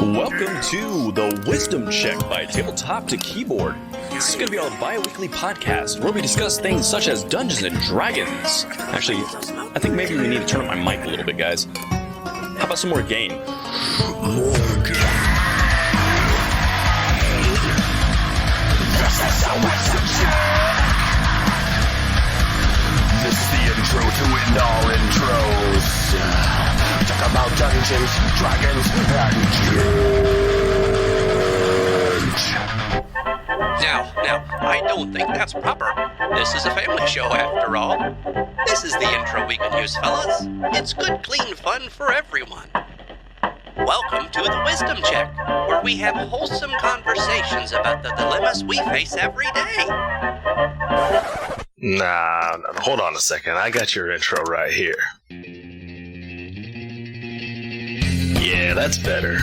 Welcome to the Wisdom Check by Tabletop to Keyboard. This is going to be our bi-weekly podcast where we discuss things such as Dungeons and Dragons. Actually, I think maybe we need to turn up my mic a little bit, guys. How about some more game? This is the Wisdom Check. This is the intro to end all intros. Talk about Dungeons, Dragons, and Now, I don't think that's proper. This is a family show after all. This is the intro we can use, fellas. It's good, clean fun for everyone. Welcome to the Wisdom Check, where we have wholesome conversations about the dilemmas we face every day. Nah, hold on a second. I got your intro right here. Yeah, that's better.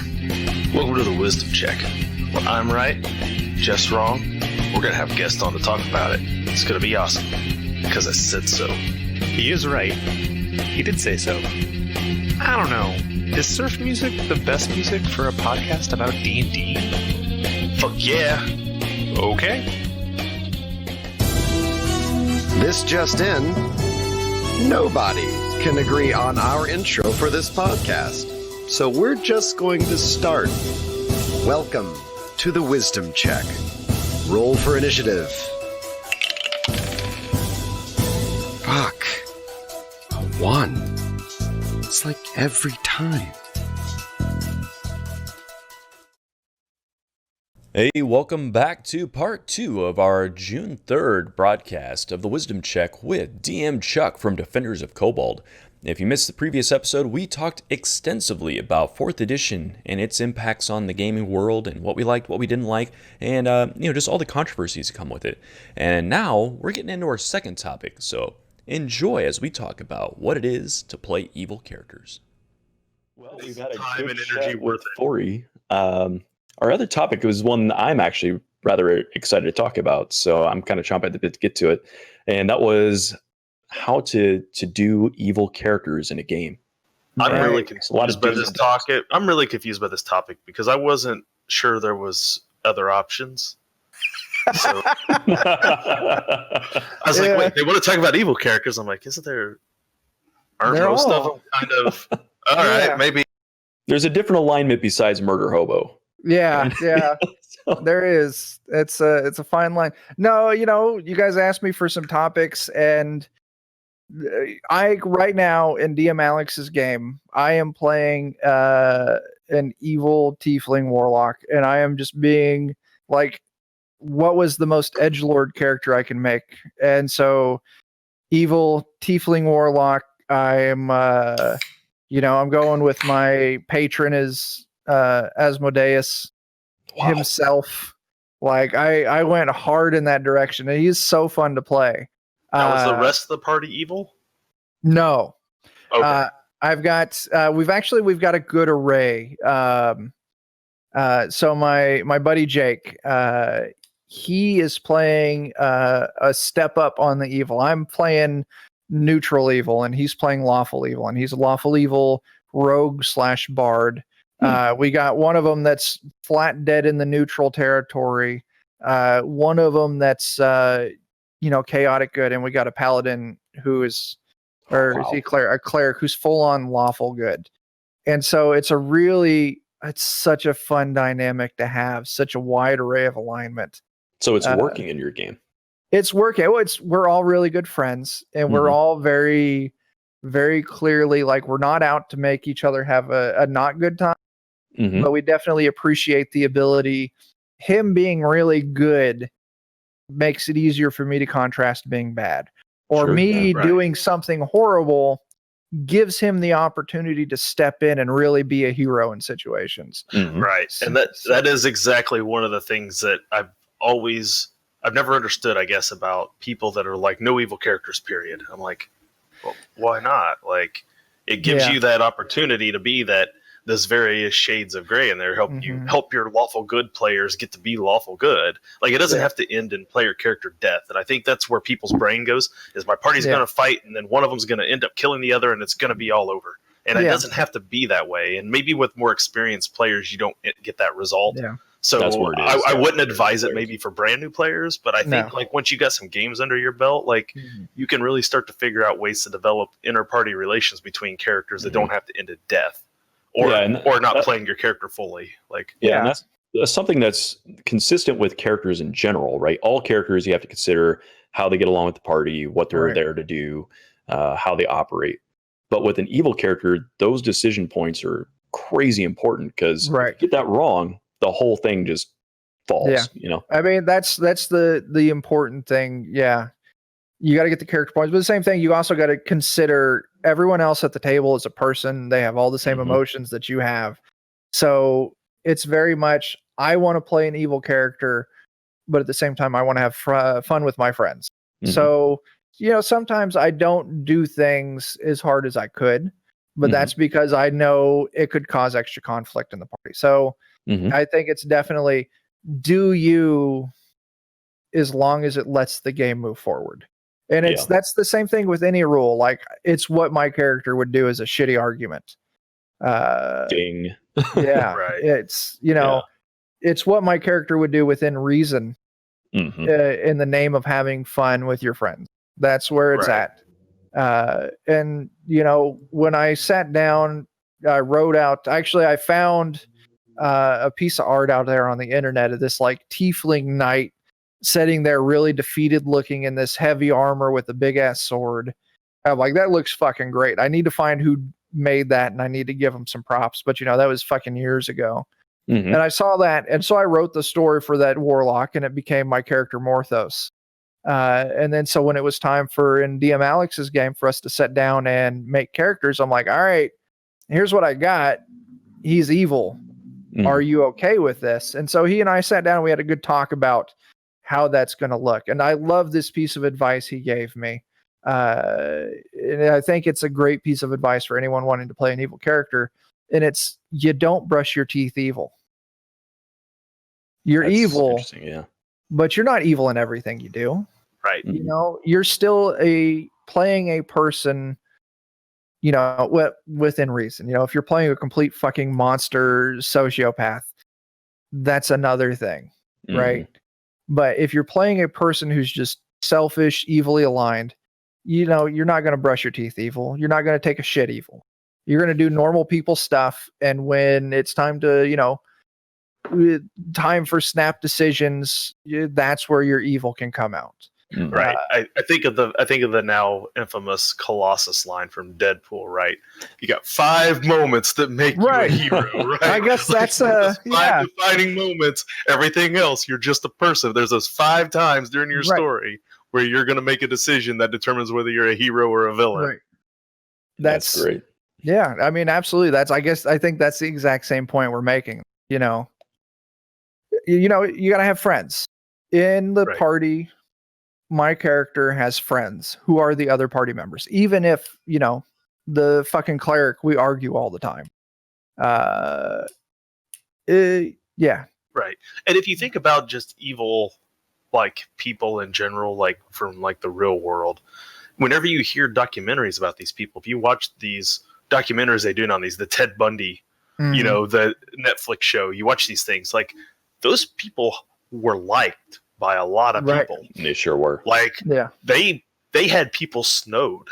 Welcome to the Wisdom Check. Well, I'm right, just wrong. We're gonna have guests on to talk about it. It's gonna be awesome. Because I said so. He is right. He did say so. I don't know. Is surf music the best music for a podcast about D&D? Fuck yeah. Okay. This just in, nobody can agree on our intro for this podcast. So we're just going to start. Welcome to the Wisdom Check. Roll for initiative. Fuck. A 1. It's like every time. Hey, welcome back to part 2 of our June 3rd broadcast of the Wisdom Check with DM Chuck from Defenders of Cobalt. If you missed the previous episode, we talked extensively about 4th edition and its impacts on the gaming world and what we liked, what we didn't like, and just all the controversies that come with it. And now we're getting into our second topic, so enjoy as we talk about what it is to play evil characters. Well, we've had a Time good and energy chat worth with it. Thori. Our other topic was one I'm actually rather excited to talk about, so I'm kind of chomping at the bit to get to it, and that was how to do evil characters in a game. I'm Right. really A lot confused of by do's this and don'ts. topic. I'm really confused by this topic because I wasn't sure there was other options. So I was like, wait, they want to talk about evil characters. I'm like, isn't there? Aren't They're most all- of them kind of? All right, Yeah. maybe. There's a different alignment besides murder hobo. Yeah, yeah, So- there is. It's a fine line. No, you guys asked me for some topics, and I right now in DM Alex's game, I am playing an evil tiefling warlock, and I am just being like, what was the most edgelord character I can make? And so, evil tiefling warlock. I'm I'm going with my patron is Asmodeus himself. Like I went hard in that direction, and he's so fun to play. Now, was the rest of the party evil? No, Okay. I've got we've got a good array. So my buddy Jake, he is playing a step up on the evil. I'm playing neutral evil, and he's playing lawful evil, and he's a lawful evil rogue / bard. We got one of them that's flat dead in the neutral territory. One of them that's chaotic good, and we got a paladin who is, or is he a cleric who's full on lawful good. And so it's such a fun dynamic to have, such a wide array of alignment. So it's working in your game. It's working. Well, we're all really good friends, and we're all very, very clearly like we're not out to make each other have a not good time. Mhm. But we definitely appreciate the ability. Him being really good makes it easier for me to contrast being bad, or Sure, me yeah, right. doing something horrible gives him the opportunity to step in and really be a hero in situations. Mhm. Right. And that is exactly one of the things that I've never understood, I guess, about people that are like no evil characters, period. I'm like, well, why not? Like, it gives Yeah. you that opportunity to be that there's various shades of gray in there, help your lawful good players get to be lawful good. Like, it doesn't have to end in player character death. And I think that's where people's brain goes, is my party's going to fight, and then one of them's going to end up killing the other, and it's going to be all over. And it doesn't have to be that way. And maybe with more experienced players, you don't get that result. Yeah. So That's where it is. I wouldn't advise it maybe for brand new players, but I think like once you got some games under your belt, like you can really start to figure out ways to develop inter-party relations between characters that don't have to end in death or not playing your character fully. Like and that's something that's consistent with characters in general, right? All characters, you have to consider how they get along with the party, what they're there to do, how they operate. But with an evil character, those decision points are crazy important because if you get that wrong, the whole thing just falls. Yeah. You know, I mean, that's the important thing. Yeah, you got to get the character points, but the same thing, you also got to consider everyone else at the table is a person. They have all the same emotions that you have. So it's very much, I want to play an evil character, but at the same time, I want to have fun with my friends. So, you know, sometimes I don't do things as hard as I could, but that's because I know it could cause extra conflict in the party. So I think it's definitely do you as long as it lets the game move forward. And that's the same thing with any rule. Like, it's what my character would do as a shitty argument. Ding. It's, you know, it's what my character would do within reason in the name of having fun with your friends. That's where it's at. And, you know, when I sat down, I wrote out, actually, I found a piece of art out there on the internet of this like tiefling knight sitting there really defeated looking in this heavy armor with a big ass sword. I'm like, that looks fucking great. I need to find who made that and I need to give him some props. But, you know, that was fucking years ago. And I saw that. And so I wrote the story for that warlock and it became my character Morthos. And then so when it was time for in DM Alex's game for us to sit down and make characters, I'm like, all right, here's what I got. He's evil. Are you okay with this? And so he and I sat down and we had a good talk about how that's going to look. And I love this piece of advice he gave me. And I think it's a great piece of advice for anyone wanting to play an evil character. And it's, you don't brush your teeth evil. You're evil, but you're not evil in everything you do. Right. You know, you're still playing a person, you know, within reason. You know, if you're playing a complete fucking monster sociopath, that's another thing, right? But if you're playing a person who's just selfish, evilly aligned, you know, you're not going to brush your teeth evil. You're not going to take a shit evil. You're going to do normal people stuff. And when it's time to, you know, time for snap decisions, that's where your evil can come out. Right. I think of the now infamous Colossus line from Deadpool, right? You got 5 moments that make you a hero, right? I guess that's five defining moments. Everything else, you're just a person. There's those 5 times during your story where you're going to make a decision that determines whether you're a hero or a villain. Right. That's great. Yeah, I mean, absolutely. I think that's the exact same point we're making. You know, you got to have friends in the party. My character has friends who are the other party members, even if, you know, the fucking cleric, we argue all the time. Yeah. Right. And if you think about just evil, like people in general, like from like the real world, whenever you hear documentaries about these people, if you watch these documentaries they do on these, the Ted Bundy, you know, the Netflix show, you watch these things, like those people were liked by a lot of people. They sure were. Like, they had people snowed,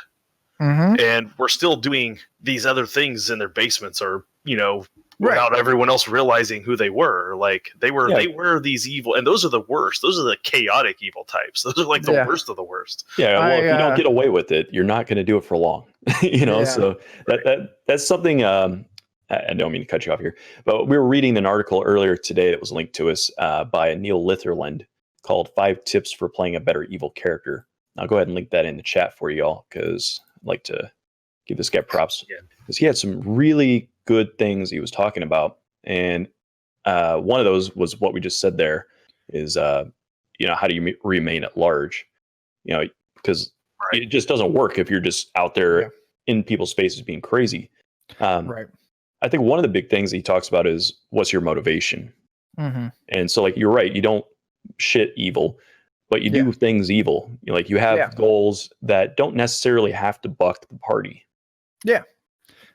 and were still doing these other things in their basements, or you know, without everyone else realizing who they were. Like they were these evil, and those are the worst. Those are the chaotic evil types. Those are like the worst of the worst. Yeah. Well, if you don't get away with it, you're not going to do it for long. You know, so that's something. I don't mean to cut you off here, but we were reading an article earlier today that was linked to us by Neil Litherland, called 5 Tips for Playing a Better Evil Character. I'll go ahead and link that in the chat for y'all, because I'd like to give this guy props, because he had some really good things he was talking about. And one of those was what we just said there is, you know, how do you remain at large? You know, because it just doesn't work if you're just out there in people's spaces being crazy. I think one of the big things he talks about is, what's your motivation? And so, like, you're right, you don't shit evil, but you do things evil. You know, like you have goals that don't necessarily have to buck the party.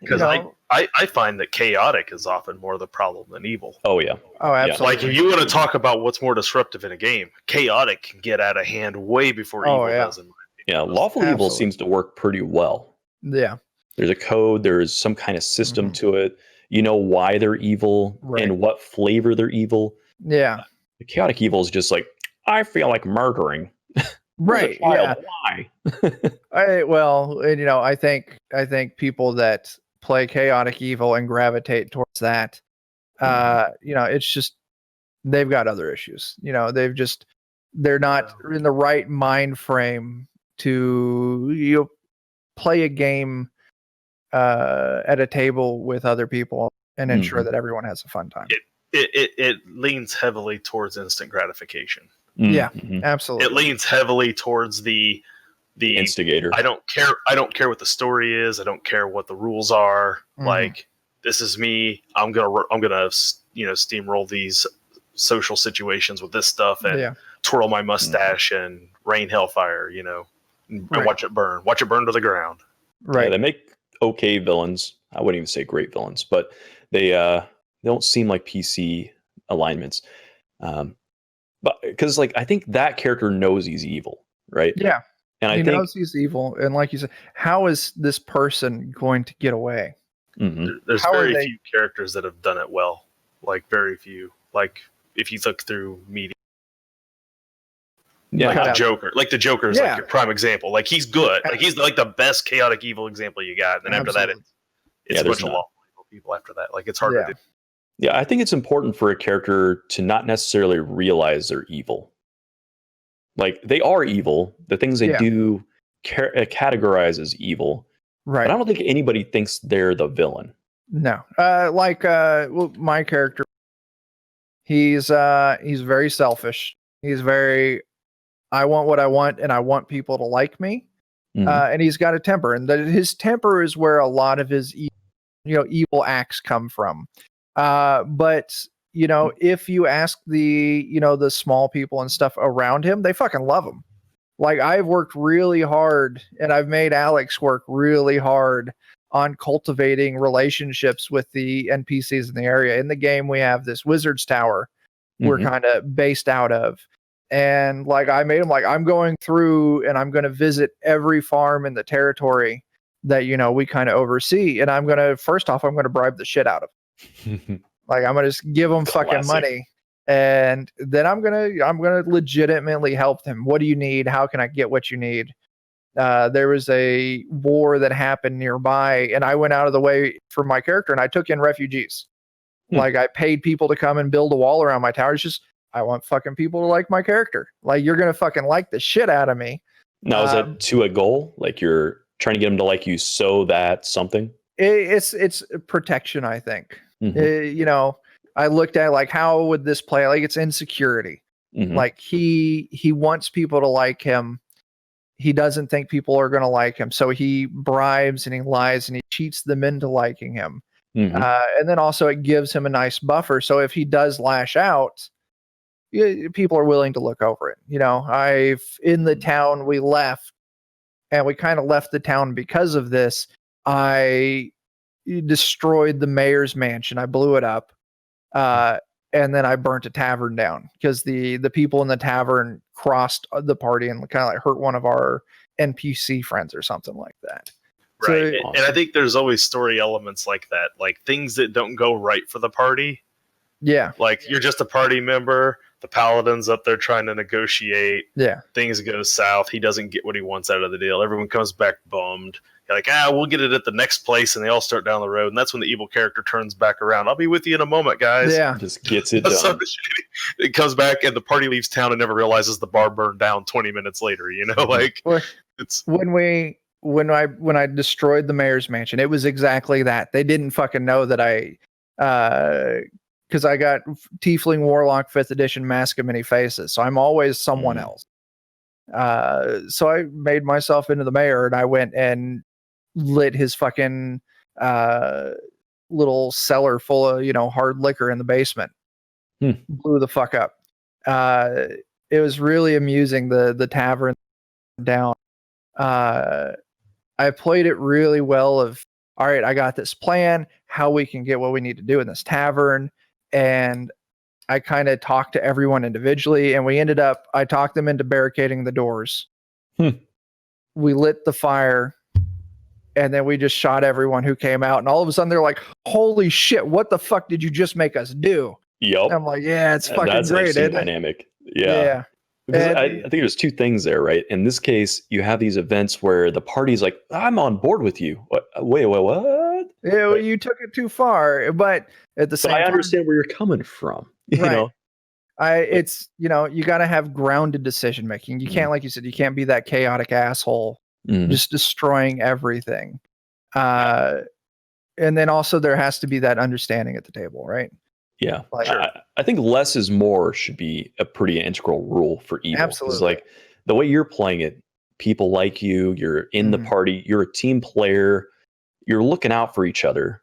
Because I find that chaotic is often more the problem than evil. Oh yeah. Oh, absolutely. Like if you want to talk about what's more disruptive in a game, chaotic can get out of hand way before evil does. In my opinion. Yeah, lawful evil Absolutely. seems to work pretty well. Yeah. There's a code, there's some kind of system to it. You know why they're evil and what flavor they're evil. Yeah. The chaotic evil is just like, I feel like murdering. Right. Yeah. Why? I think people that play chaotic evil and gravitate towards that, it's just they've got other issues. They're not in the right mind frame to play a game at a table with other people and ensure that everyone has a fun time. It leans heavily towards instant gratification. Yeah, absolutely. It leans heavily towards the instigator. I don't care what the story is. I don't care what the rules are. Like, this is me. I'm gonna steamroll these social situations with this stuff and twirl my mustache and rain hellfire. And watch it burn. Watch it burn to the ground. Right. Yeah, they make okay villains. I wouldn't even say great villains, but they don't seem like PC alignments. But because I think that character knows he's evil, right? Yeah. And he knows he's evil, and like you said, how is this person going to get away? There's very few characters that have done it well. Like very few. Like if you look through media, like the Joker. Like the Joker is like your prime example. Like he's good. Like he's like the best chaotic evil example you got. And then after that, it's a bunch of lawful evil people. After that, like it's hard to do. Yeah, I think it's important for a character to not necessarily realize they're evil. Like, they are evil. The things they do categorize as evil. Right. But I don't think anybody thinks they're the villain. No. My character, he's very selfish. He's very, I want what I want, and I want people to like me. And he's got a temper. And his temper is where a lot of his evil acts come from. But if you ask the small people and stuff around him, they fucking love him. Like, I've worked really hard, and I've made Alex work really hard on cultivating relationships with the NPCs in the area. In the game, we have this wizard's tower we're kind of based out of. And I made him I'm going through and I'm going to visit every farm in the territory that, we kind of oversee. And I'm going to bribe the shit out of him. I'm going to just give him fucking money. And then I'm going to legitimately help them. What do you need? How can I get what you need? There was a war that happened nearby, and I went out of the way for my character, and I took in refugees. I paid people to come and build a wall around my tower. It's just, I want fucking people to like my character. You're going to fucking like the shit out of me. Now, is that to a goal? You're trying to get them to like you so that something? It's protection, I think. I looked at how would this play? It's insecurity. He wants people to like him. He doesn't think people are going to like him, so he bribes and he lies and he cheats them into liking him. And then also it gives him a nice buffer. So if he does lash out, people are willing to look over it. In the town we left, and we kind of left the town because of this. I destroyed the mayor's mansion. I blew it up. And then I burnt a tavern down because the people in the tavern crossed the party and kind of hurt one of our NPC friends or something like that. Right. So, and I think there's always story elements like that, things that don't go right for the party. Yeah. You're just a party member. The paladin's up there trying to negotiate. Yeah. Things go south. He doesn't get what he wants out of the deal. Everyone comes back bummed. You're we'll get it at the next place, and they all start down the road. And that's when the evil character turns back around. I'll be with you in a moment, guys. Yeah. Just gets it done. It comes back, and the party leaves town and never realizes the bar burned down 20 minutes later. It's when I destroyed the mayor's mansion, it was exactly that. They didn't fucking know that because I got Tiefling Warlock 5th edition Mask of Many Faces, so I'm always someone else. So I made myself into the mayor, and I went and lit his fucking little cellar full of hard liquor in the basement. Blew the fuck up. It was really amusing, the tavern down. I played it really well. all right, I got this plan, how we can get what we need to do in this tavern. And I kind of talked to everyone individually, and I talked them into barricading the doors. We lit the fire, and then we just shot everyone who came out. And all of a sudden they're like, holy shit, what the fuck did you just make us do? Yep. I'm like, yeah, it's fucking That's great. actually Isn't it? dynamic. Yeah. Because I think there's two things there, right? In this case, you have these events where the party's like, I'm on board with you. Wait, what? Yeah, well, you took it too far. But at the same But I time, understand where you're coming from. You Right. know? it's, you got to have grounded decision making. You can't, like you said, you can't be that chaotic asshole just destroying everything. And then also there has to be that understanding at the table, right? Yeah. Like, I think less is more should be a pretty integral rule for evil. 'Cause, Absolutely. like the way you're playing it, people like you, you're in the party, you're a team player, you're looking out for each other,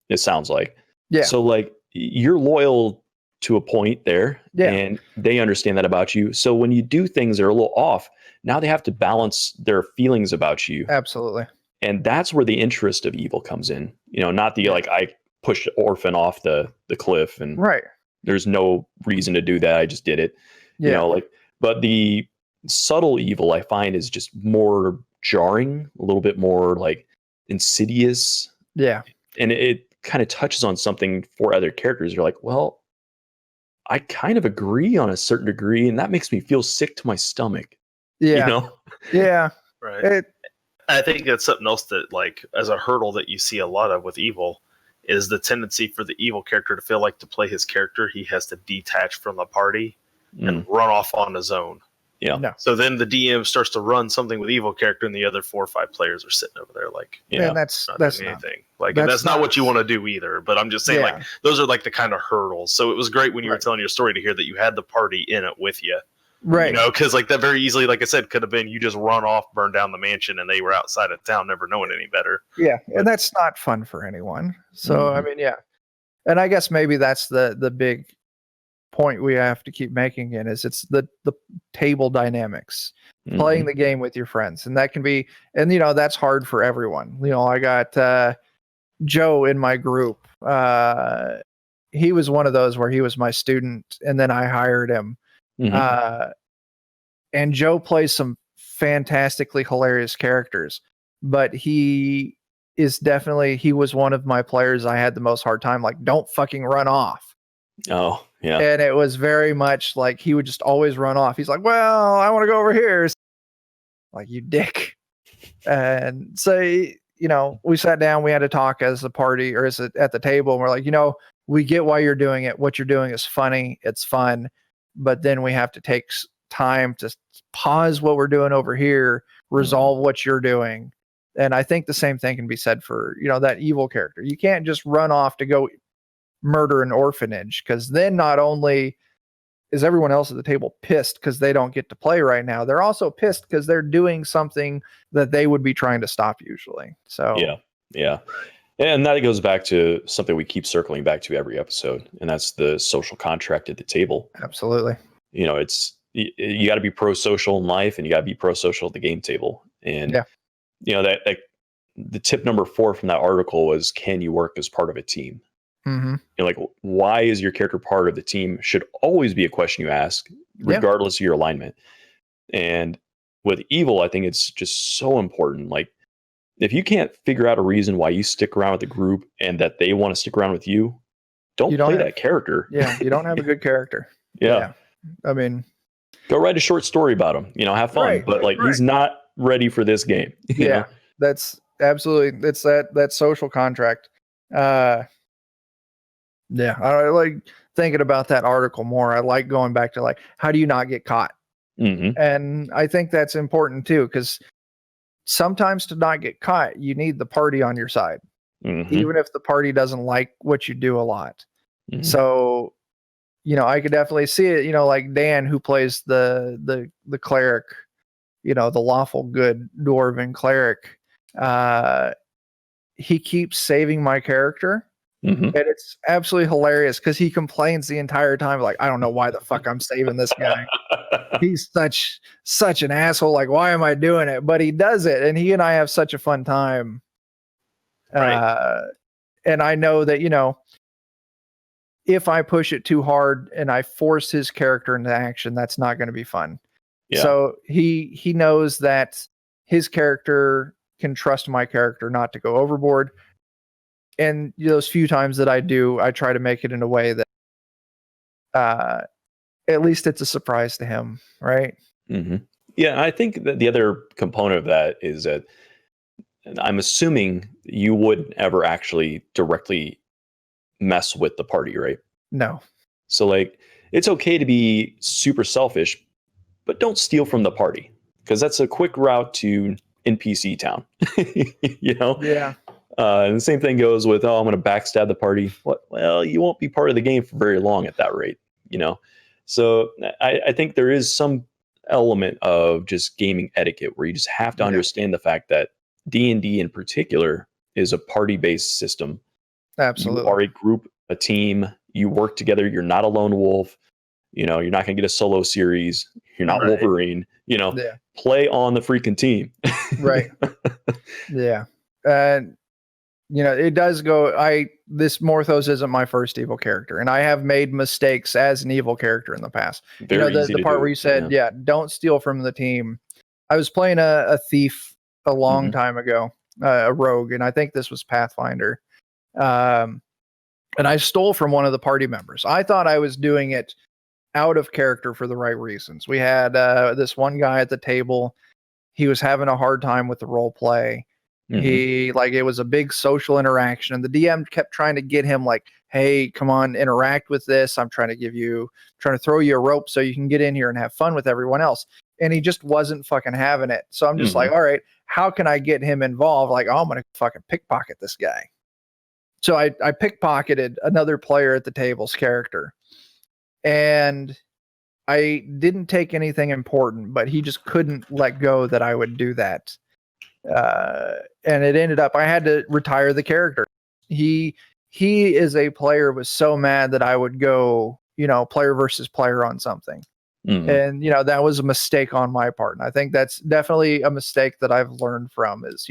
it sounds like. Yeah. So like you're loyal to a point there, and they understand that about you. So when you do things that are a little off, now they have to balance their feelings about you. Absolutely. And that's where the interest of evil comes in. Not the like I pushed orphan off the cliff and Right. there's no reason to do that. I just did it. Yeah. But the subtle evil I find is just more jarring, a little bit more like insidious. Yeah. And it kind of touches on something for other characters. You're like, well, I kind of agree on a certain degree, and that makes me feel sick to my stomach. Yeah. Yeah. Right. I think that's something else that, like, as a hurdle that you see a lot of with evil, is the tendency for the evil character to feel like to play his character, he has to detach from the party and run off on his own. Yeah. No. So then the DM starts to run something with evil character, and the other 4 or 5 players are sitting over there like, And that's not not doing anything. Like, that's not what you want to do either. But I'm just saying, like, those are like the kind of hurdles. So it was great when you were telling your story to hear that you had the party in it with you. Right. Because like that very easily, like I said, could have been you just run off, burn down the mansion, and they were outside of town, never knowing any better. Yeah, and that's not fun for anyone. So I mean, and I guess maybe that's the big point we have to keep making it's the table dynamics, playing the game with your friends, and that can be, and that's hard for everyone. I got Joe in my group. He was one of those where he was my student, and then I hired him. And Joe plays some fantastically hilarious characters, but he was one of my players I had the most hard time, like, don't fucking run off. Oh, yeah. And it was very much like he would just always run off. He's like, well, I want to go over here. Like, you dick. And so, we sat down, we had to talk as a party or at the table, and we're like, we get why you're doing it. What you're doing is funny. It's fun. But then we have to take time to pause what we're doing over here, resolve what you're doing. And I think the same thing can be said for, that evil character. You can't just run off to go murder an orphanage, because then not only is everyone else at the table pissed because they don't get to play right now, they're also pissed because they're doing something that they would be trying to stop usually. So yeah. And that goes back to something we keep circling back to every episode, and that's the social contract at the table. Absolutely. It's you got to be pro-social in life, and you got to be pro-social at the game table. And that the tip number 4 from that article was, can you work as part of a team? Like, why is your character part of the team should always be a question you ask, regardless of your alignment. And with evil, I think it's just so important. Like, if you can't figure out a reason why you stick around with the group and that they want to stick around with you, don't play that character. Yeah, you don't have a good character. Yeah. I mean, go write a short story about him. Have fun. But he's not ready for this game. You know? That's absolutely, it's that social contract. I like thinking about that article more. I like going back to, like, how do you not get caught? And I think that's important too, because sometimes to not get caught, you need the party on your side, even if the party doesn't like what you do a lot. So, I could definitely see it, like Dan, who plays the cleric, the lawful good dwarven cleric. He keeps saving my character. And it's absolutely hilarious because he complains the entire time, like, I don't know why the fuck I'm saving this guy. He's such an asshole. Like, why am I doing it? But he does it, and he and I have such a fun time. Right. And I know that, if I push it too hard and I force his character into action, that's not going to be fun. Yeah. So he knows that his character can trust my character not to go overboard. And those few times that I do, I try to make it in a way that at least it's a surprise to him, right? Mm-hmm. Yeah, I think that the other component of that is that I'm assuming you wouldn't ever actually directly mess with the party, right? No. So like, it's okay to be super selfish, but don't steal from the party, because that's a quick route to NPC town. Yeah. And the same thing goes with, I'm going to backstab the party. Well, you won't be part of the game for very long at that rate, So I think there is some element of just gaming etiquette where you just have to understand the fact that D&D in particular is a party-based system. Absolutely. You are a group, a team. You work together. You're not a lone wolf. You're not going to get a solo series. You're not Wolverine. Play on the freaking team. Right. Yeah. And it does go. This Morthos isn't my first evil character, and I have made mistakes as an evil character in the past. The part where you said, don't steal from the team. I was playing a thief a long time ago, a rogue, and I think this was Pathfinder. And I stole from one of the party members. I thought I was doing it out of character for the right reasons. We had this one guy at the table. He was having a hard time with the role play. It was a big social interaction, and the DM kept trying to get him like, hey, come on, interact with this. I'm trying to throw you a rope so you can get in here and have fun with everyone else. And he just wasn't fucking having it. So I'm just like, all right, how can I get him involved? Like, I'm going to fucking pickpocket this guy. So I pickpocketed another player at the table's character, and I didn't take anything important, but he just couldn't let go that I would do that. And it ended up, I had to retire the character. He is a player, was so mad that I would go, player versus player on something. And, that was a mistake on my part. And I think that's definitely a mistake that I've learned from is,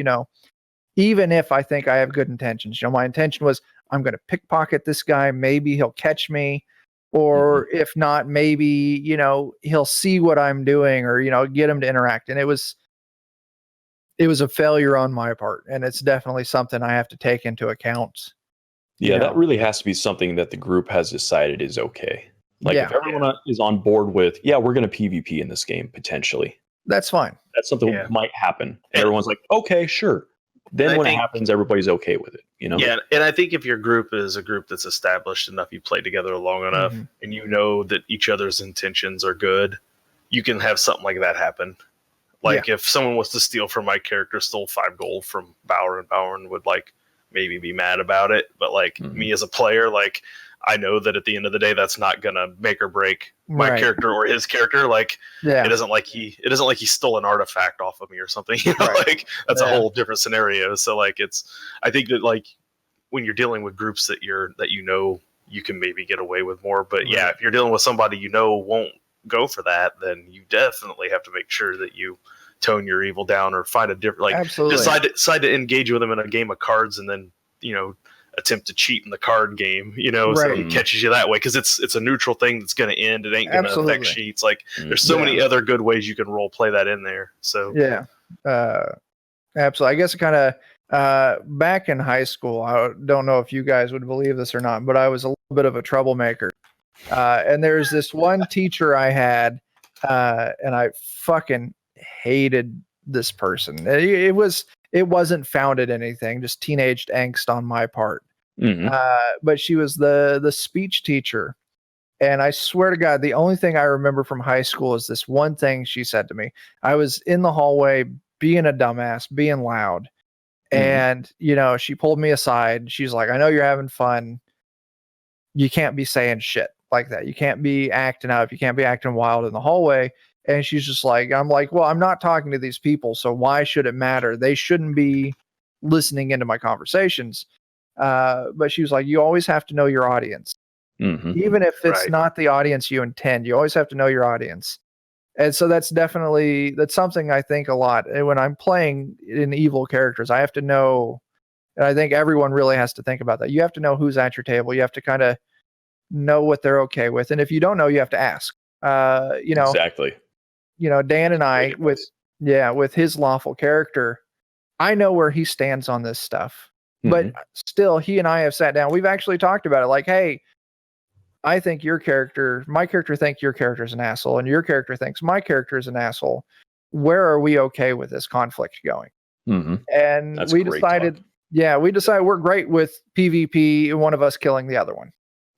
even if I think I have good intentions, my intention was, I'm going to pickpocket this guy. Maybe he'll catch me. Or if not, maybe, he'll see what I'm doing or, get him to interact. And it was a failure on my part. And it's definitely something I have to take into account. Yeah, that really has to be something that the group has decided is okay. Like if everyone is on board with, we're going to PvP in this game, potentially. That's fine. That's something that might happen. And everyone's like, okay, sure. Then when it happens, everybody's okay with it, Yeah, and I think if your group is a group that's established enough, you play together long enough, and you know that each other's intentions are good, you can have something like that happen. Like if someone was to steal from my character, stole 5 gold from Bauer, and Bauer would maybe be mad about it, but me as a player, I know that at the end of the day, that's not gonna make or break my character or his character. It isn't like he stole an artifact off of me or something. That's a whole different scenario. So I think that when you're dealing with groups that you can maybe get away with more. But if you're dealing with somebody won't go for that, then you definitely have to make sure that you tone your evil down or find a different decide to engage with them in a game of cards and then attempt to cheat in the card game, so he catches you that way, because it's a neutral thing that's going to end. It ain't going to affect sheets. There's so many other good ways you can role play that in there. So absolutely. I guess kind of back in high school, I don't know if you guys would believe this or not, but I was a little bit of a troublemaker. And there's this one teacher I had, and I fucking hated this person. It wasn't founded in anything, just teenage angst on my part. But she was the speech teacher. And I swear to God, the only thing I remember from high school is this one thing she said to me. I was in the hallway being a dumbass, being loud. And, she pulled me aside. She's like, I know you're having fun. You can't be saying shit like that. You can't be acting out. You can't be acting wild in the hallway. And she's just like, I'm like, well, I'm not talking to these people, so why should it matter? They shouldn't be listening into my conversations. But she was like, you always have to know your audience. Even if it's not the audience you intend, you always have to know your audience. And so that's something I think a lot. And when I'm playing in evil characters, I have to know And I think everyone really has to think about that. You have to know who's at your table. You have to kind of know what they're okay with. And if you don't know, you have to ask. Exactly. Dan and I with his lawful character, I know where he stands on this stuff. But still, he and I have sat down. We've actually talked about it. Like, hey, I think my character thinks your character is an asshole, and your character thinks my character is an asshole. Where are we okay with this conflict going? And That's we great decided, talk. we decided we're great with PvP and one of us killing the other one.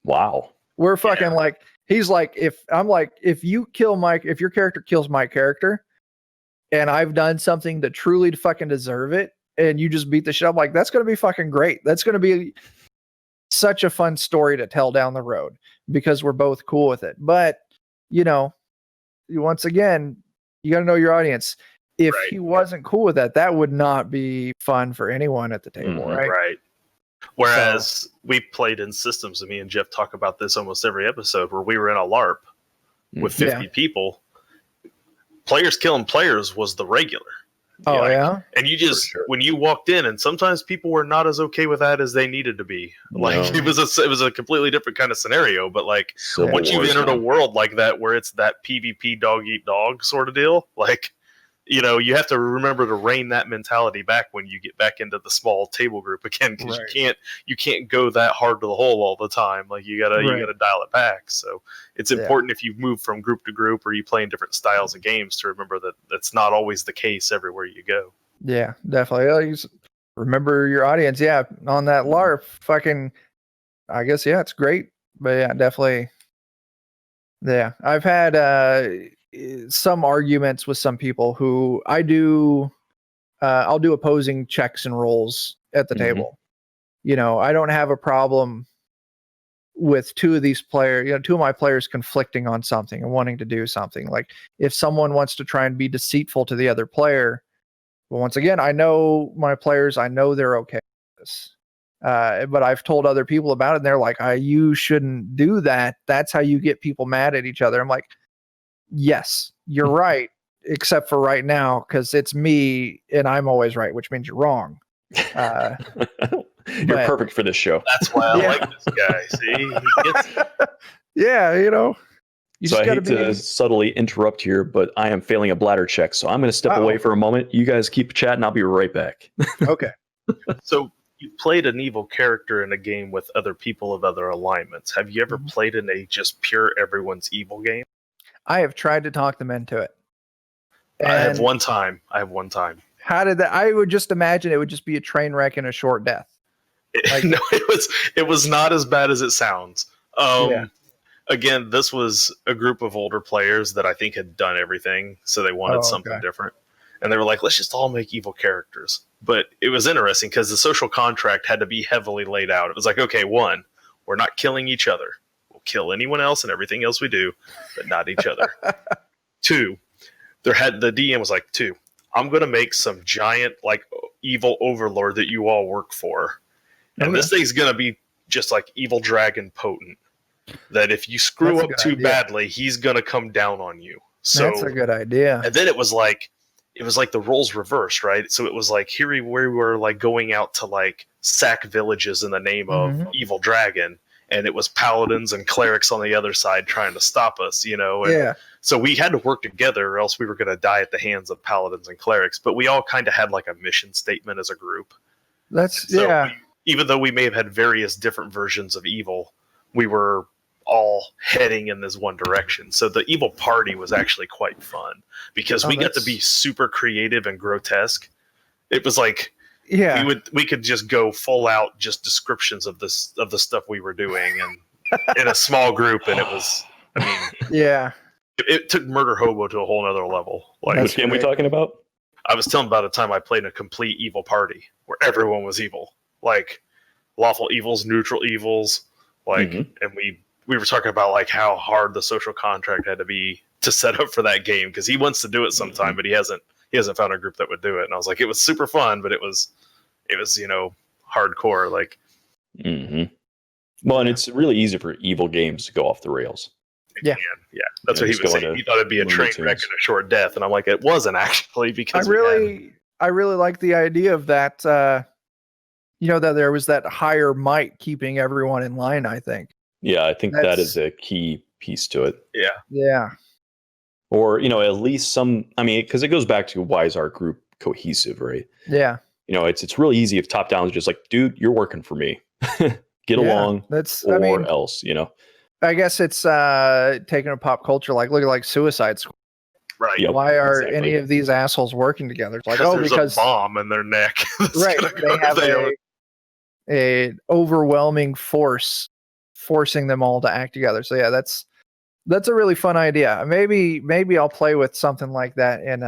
Wow. We're fucking like, he's like, if your character kills my character and I've done something to truly fucking deserve it, and you just beat the shit, I'm like, that's going to be fucking great. That's going to be such a fun story to tell down the road because we're both cool with it. But, once again, you got to know your audience. If he wasn't cool with that would not be fun for anyone at the table, right? Right. Whereas we played in systems, and me and Jeff talk about this almost every episode, where we were in a LARP with 50 people. Players killing players was the regular. Oh, yeah? And you just, when you walked in, and sometimes people were not as okay with that as they needed to be. Like, it was a completely different kind of scenario. But, like, once you've entered a world like that, where it's that PvP dog-eat-dog sort of deal, like, you have to remember to rein that mentality back when you get back into the small table group again, because you can't go that hard to the hole all the time. Like, you gotta dial it back. So it's important if you move from group to group or you play in different styles of games to remember that that's not always the case everywhere you go. Yeah, definitely. Remember your audience. Yeah, on that LARP, fucking, I guess, it's great. But yeah, definitely. Yeah, I've had some arguments with some people who I'll do opposing checks and rolls at the table. I don't have a problem with two of my players conflicting on something and wanting to do something. Like, if someone wants to try and be deceitful to the other player, well, once again, I know my players, I know they're okay with this. But I've told other people about it, and they're like, you shouldn't do that. That's how you get people mad at each other. I'm like, yes, you're right, except for right now, because it's me and I'm always right, which means you're wrong. You're perfect for this show. That's why I like this guy. See, he gets it. So I hate to subtly interrupt here, but I am failing a bladder check, so I'm going to step away for a moment. You guys keep chatting. I'll be right back. Okay. So you played an evil character in a game with other people of other alignments. Have you ever played in a just pure everyone's evil game? I have tried to talk them into it. I have one time. How did that? I would just imagine it would just be a train wreck and a short death. No, it was not as bad as it sounds. Again, this was a group of older players that I think had done everything, so they wanted something different. And they were like, let's just all make evil characters. But it was interesting because the social contract had to be heavily laid out. It was like, okay, 1, we're not killing each other. We'll kill anyone else and everything else we do, but not each other. 2, the DM was like, 2, I'm going to make some giant, like, evil overlord that you all work for. And this thing's going to be just like evil dragon potent. That if you screw up too badly, he's going to come down on you. So that's a good idea. And then it was like the roles reversed, right? So it was like, here we were like going out to like sack villages in the name of evil dragon. And it was paladins and clerics on the other side trying to stop us, And so we had to work together or else we were going to die at the hands of paladins and clerics. But we all kind of had like a mission statement as a group. Even though we may have had various different versions of evil, we were all heading in this one direction. So the evil party was actually quite fun because we got to be super creative and grotesque. It was like we could just go full out just descriptions of the stuff we were doing and in a small group, and it was it took Murder Hobo to a whole nother level. Like, which game are we talking about? I was telling about a time I played in a complete evil party where everyone was evil. Like lawful evils, neutral evils, like, and we were talking about like how hard the social contract had to be to set up for that game because he wants to do it sometime, but he hasn't found a group that would do it. And I was like, it was super fun, but it was hardcore. Like, well, and it's really easy for evil games to go off the rails. Yeah, that's what he was saying. He thought it'd be a train wreck and a short death, and I'm like, it wasn't actually because I really like the idea of that. that there was that higher might keeping everyone in line, I think. Yeah, I think that is a key piece to it. Yeah. Yeah. Or, at least some, because it goes back to why is our group cohesive, right? Yeah. It's really easy if top down is just like, dude, you're working for me. Get along else, I guess it's taking a pop culture, like look at like Suicide Squad. Right. Yep, Why are any of these assholes working together? It's like, because a bomb in their neck. Right. They have a overwhelming force forcing them all to act together. So yeah, that's a really fun idea. Maybe I'll play with something like that in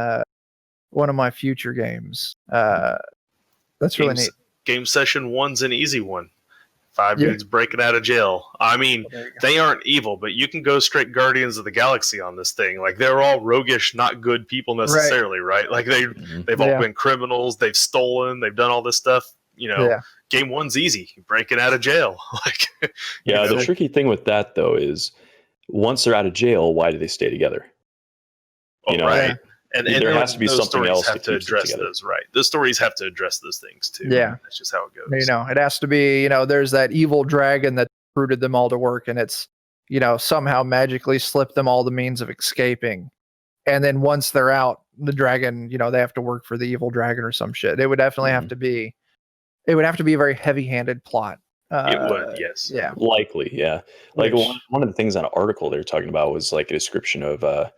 one of my future games. That's really neat. Game session 1's an easy one. 5 dudes breaking out of jail. They aren't evil, but you can go straight Guardians of the Galaxy on this thing. Like, they're all roguish, not good people necessarily, right? Like, they've all been criminals, they've stolen, they've done all this stuff. Game 1's easy. You're breaking out of jail. The tricky thing with that, though, is once they're out of jail, why do they stay together? Right. And there has to be something else have to address those, right? The stories have to address those things too. Yeah, that's just how it goes. It has to be. There's that evil dragon that rooted them all to work, and it's somehow magically slipped them all the means of escaping. And then once they're out, the dragon, they have to work for the evil dragon or some shit. It would definitely have to be. It would have to be a very heavy-handed plot. It would, yes. Yeah. Likely, yeah. Like one of the things on an article they were talking about was like a description of a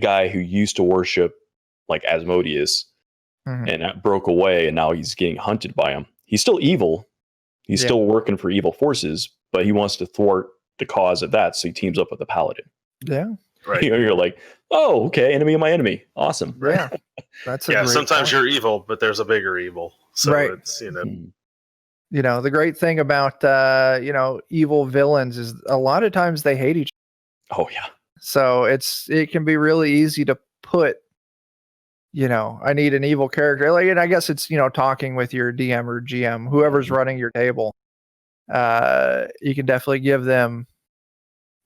guy who used to worship like Asmodeus and that broke away, and now he's getting hunted by him. He's still evil. He's still working for evil forces, but he wants to thwart the cause of that, so he teams up with a paladin. Yeah. Right. You're like, oh, okay, enemy of my enemy. Awesome. Yeah. That's a great sometimes point. you're evil, but there's a bigger evil. So it's, the great thing about evil villains is a lot of times they hate each other. Oh yeah. So it can be really easy to put, I need an evil character. Like, and I guess it's, talking with your DM or GM, whoever's running your table. You can definitely give them,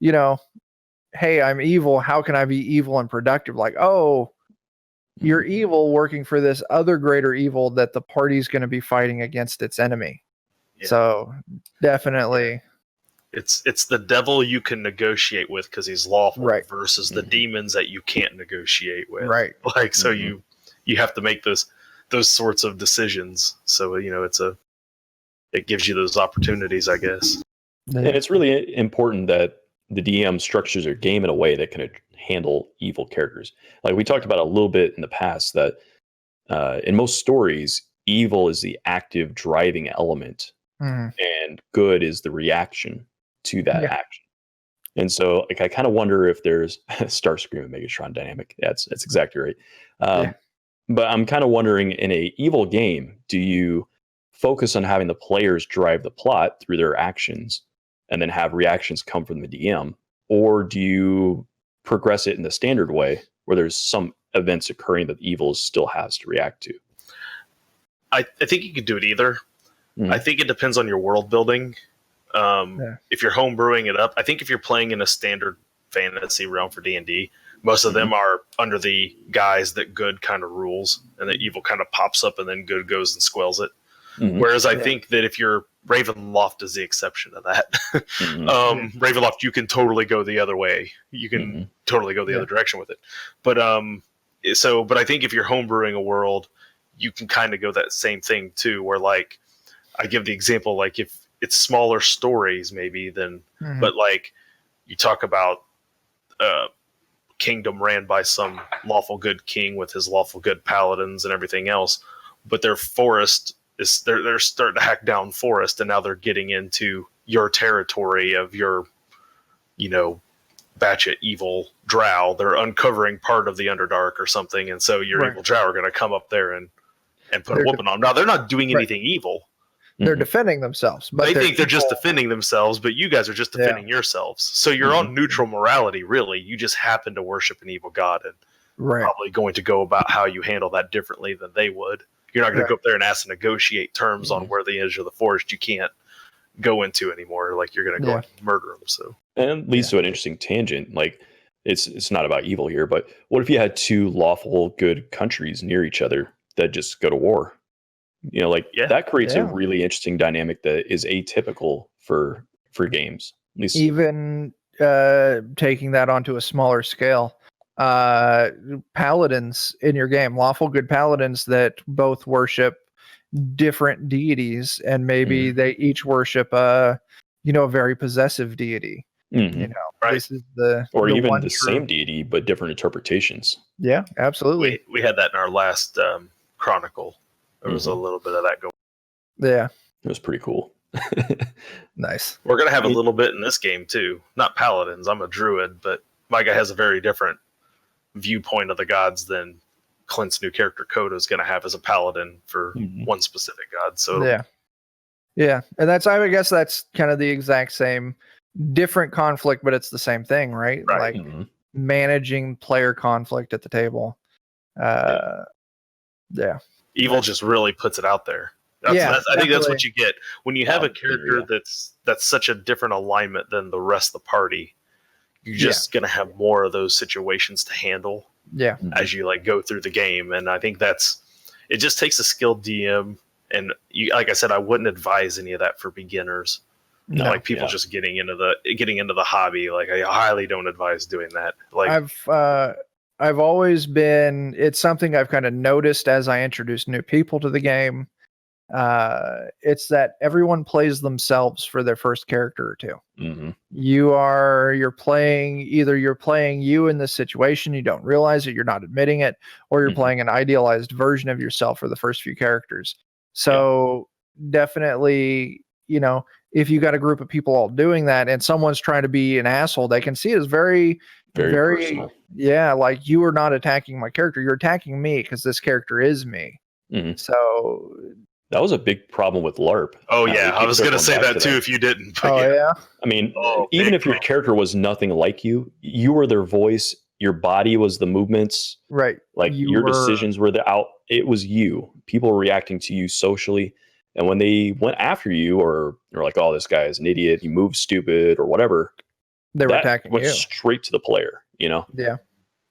hey, I'm evil. How can I be evil and productive? Like, oh, you're evil working for this other greater evil that the party's going to be fighting against its enemy. Yeah. So definitely. It's the devil you can negotiate with because he's lawful, versus the Mm-hmm. demons that you can't negotiate with. Right. Like, so you have to make those sorts of decisions. So, it gives you those opportunities, I guess. And it's really important that the DM structures their game in a way that can handle evil characters. Like we talked about a little bit in the past that in most stories, evil is the active driving element and good is the reaction to that action. And so like I kind of wonder if there's Starscream and Megatron dynamic. That's exactly right. But I'm kind of wondering, in a evil game, do you focus on having the players drive the plot through their actions and then have reactions come from the DM? Or do you progress it in the standard way where there's some events occurring that evil still has to react to? I think you could do it either. I think it depends on your world building. If you're homebrewing it up, I think if you're playing in a standard fantasy realm for D&D, most of them are under the guise that good kind of rules and that evil kind of pops up and then good goes and squells it. Whereas I think that if you're Ravenloft is the exception to that. Ravenloft, you can totally go the other way. You can totally go the other direction with it. But but I think if you're homebrewing a world, you can kind of go that same thing too, where like I give the example, like if it's smaller stories maybe than, but like you talk about kingdom ran by some lawful good king with his lawful good paladins and everything else, but their forest is they're starting to hack down forest, and now they're getting into your territory of your, batchet evil drow. They're uncovering part of the Underdark or something, and so your evil drow are going to come up there and put a whooping on them. Now they're not doing anything evil. They're defending themselves, but they think they're just defending themselves, but you guys are just defending yourselves. So you're on neutral morality, really. You just happen to worship an evil god, and probably going to go about how you handle that differently than they would. You're not going to go up there and ask to negotiate terms on where the edge of the forest you can't go into anymore. Like you're going to go and murder them. So, and it leads to an interesting tangent. Like it's not about evil here, but what if you had two lawful good countries near each other that just go to war? You know, like Yeah. that creates a Yeah. really interesting dynamic that is atypical for games. At least, Even taking that onto a smaller scale, paladins in your game, lawful good paladins that both worship different deities, and maybe they each worship a very possessive deity. Mhm. You know, Right. this is the or even one the true- same deity but different interpretations. Yeah, absolutely. We had that in our last Chronicle. There was a Mhm. little bit of that going. Yeah, It was pretty cool. nice. We're going to have a little bit in this game, too. Not paladins. I'm a druid, but my guy has a very different viewpoint of the gods than Clint's new character Coda is going to have as a paladin for one specific god. So Yeah, and I guess that's kind of the exact same, different conflict, but it's the same thing, right? Right. Like Mhm. managing player conflict at the table. Yeah. Evil just really puts it out there. I think that's definitely. what you get when you have a character Yeah. that's such a different alignment than the rest of the party. You're just going to have more of those situations to handle Yeah. as you like go through the game, and I think it just takes a skilled DM. And you, like I said, I wouldn't advise any of that for beginners. No. Like people just getting into the hobby. Like I highly don't advise doing that. Like I've always been, it's something I've kind of noticed as I introduce new people to the game. It's that everyone plays themselves for their first character or two. Mhm. You're playing you in this situation, you don't realize it, you're not admitting it, or you're playing an idealized version of yourself for the first few characters. So definitely, if you got a group of people all doing that and someone's trying to be an asshole, they can see it as very, Very very personal. yeah, like you are not attacking my character, you're attacking me because this character is me. Mhm. So That was a big problem with LARP. oh We yeah, I keep was going to circling say back that to too if you didn't. But yeah. I mean, Oh, even big if your problem. character was nothing like you, you were their voice. Your body was the movements. Right. Like your decisions were it was you. People were reacting to you socially. And when they went after you or they're like, oh, this guy is an idiot, he moves stupid or whatever, They were that attacking went you. straight to the player, Yeah.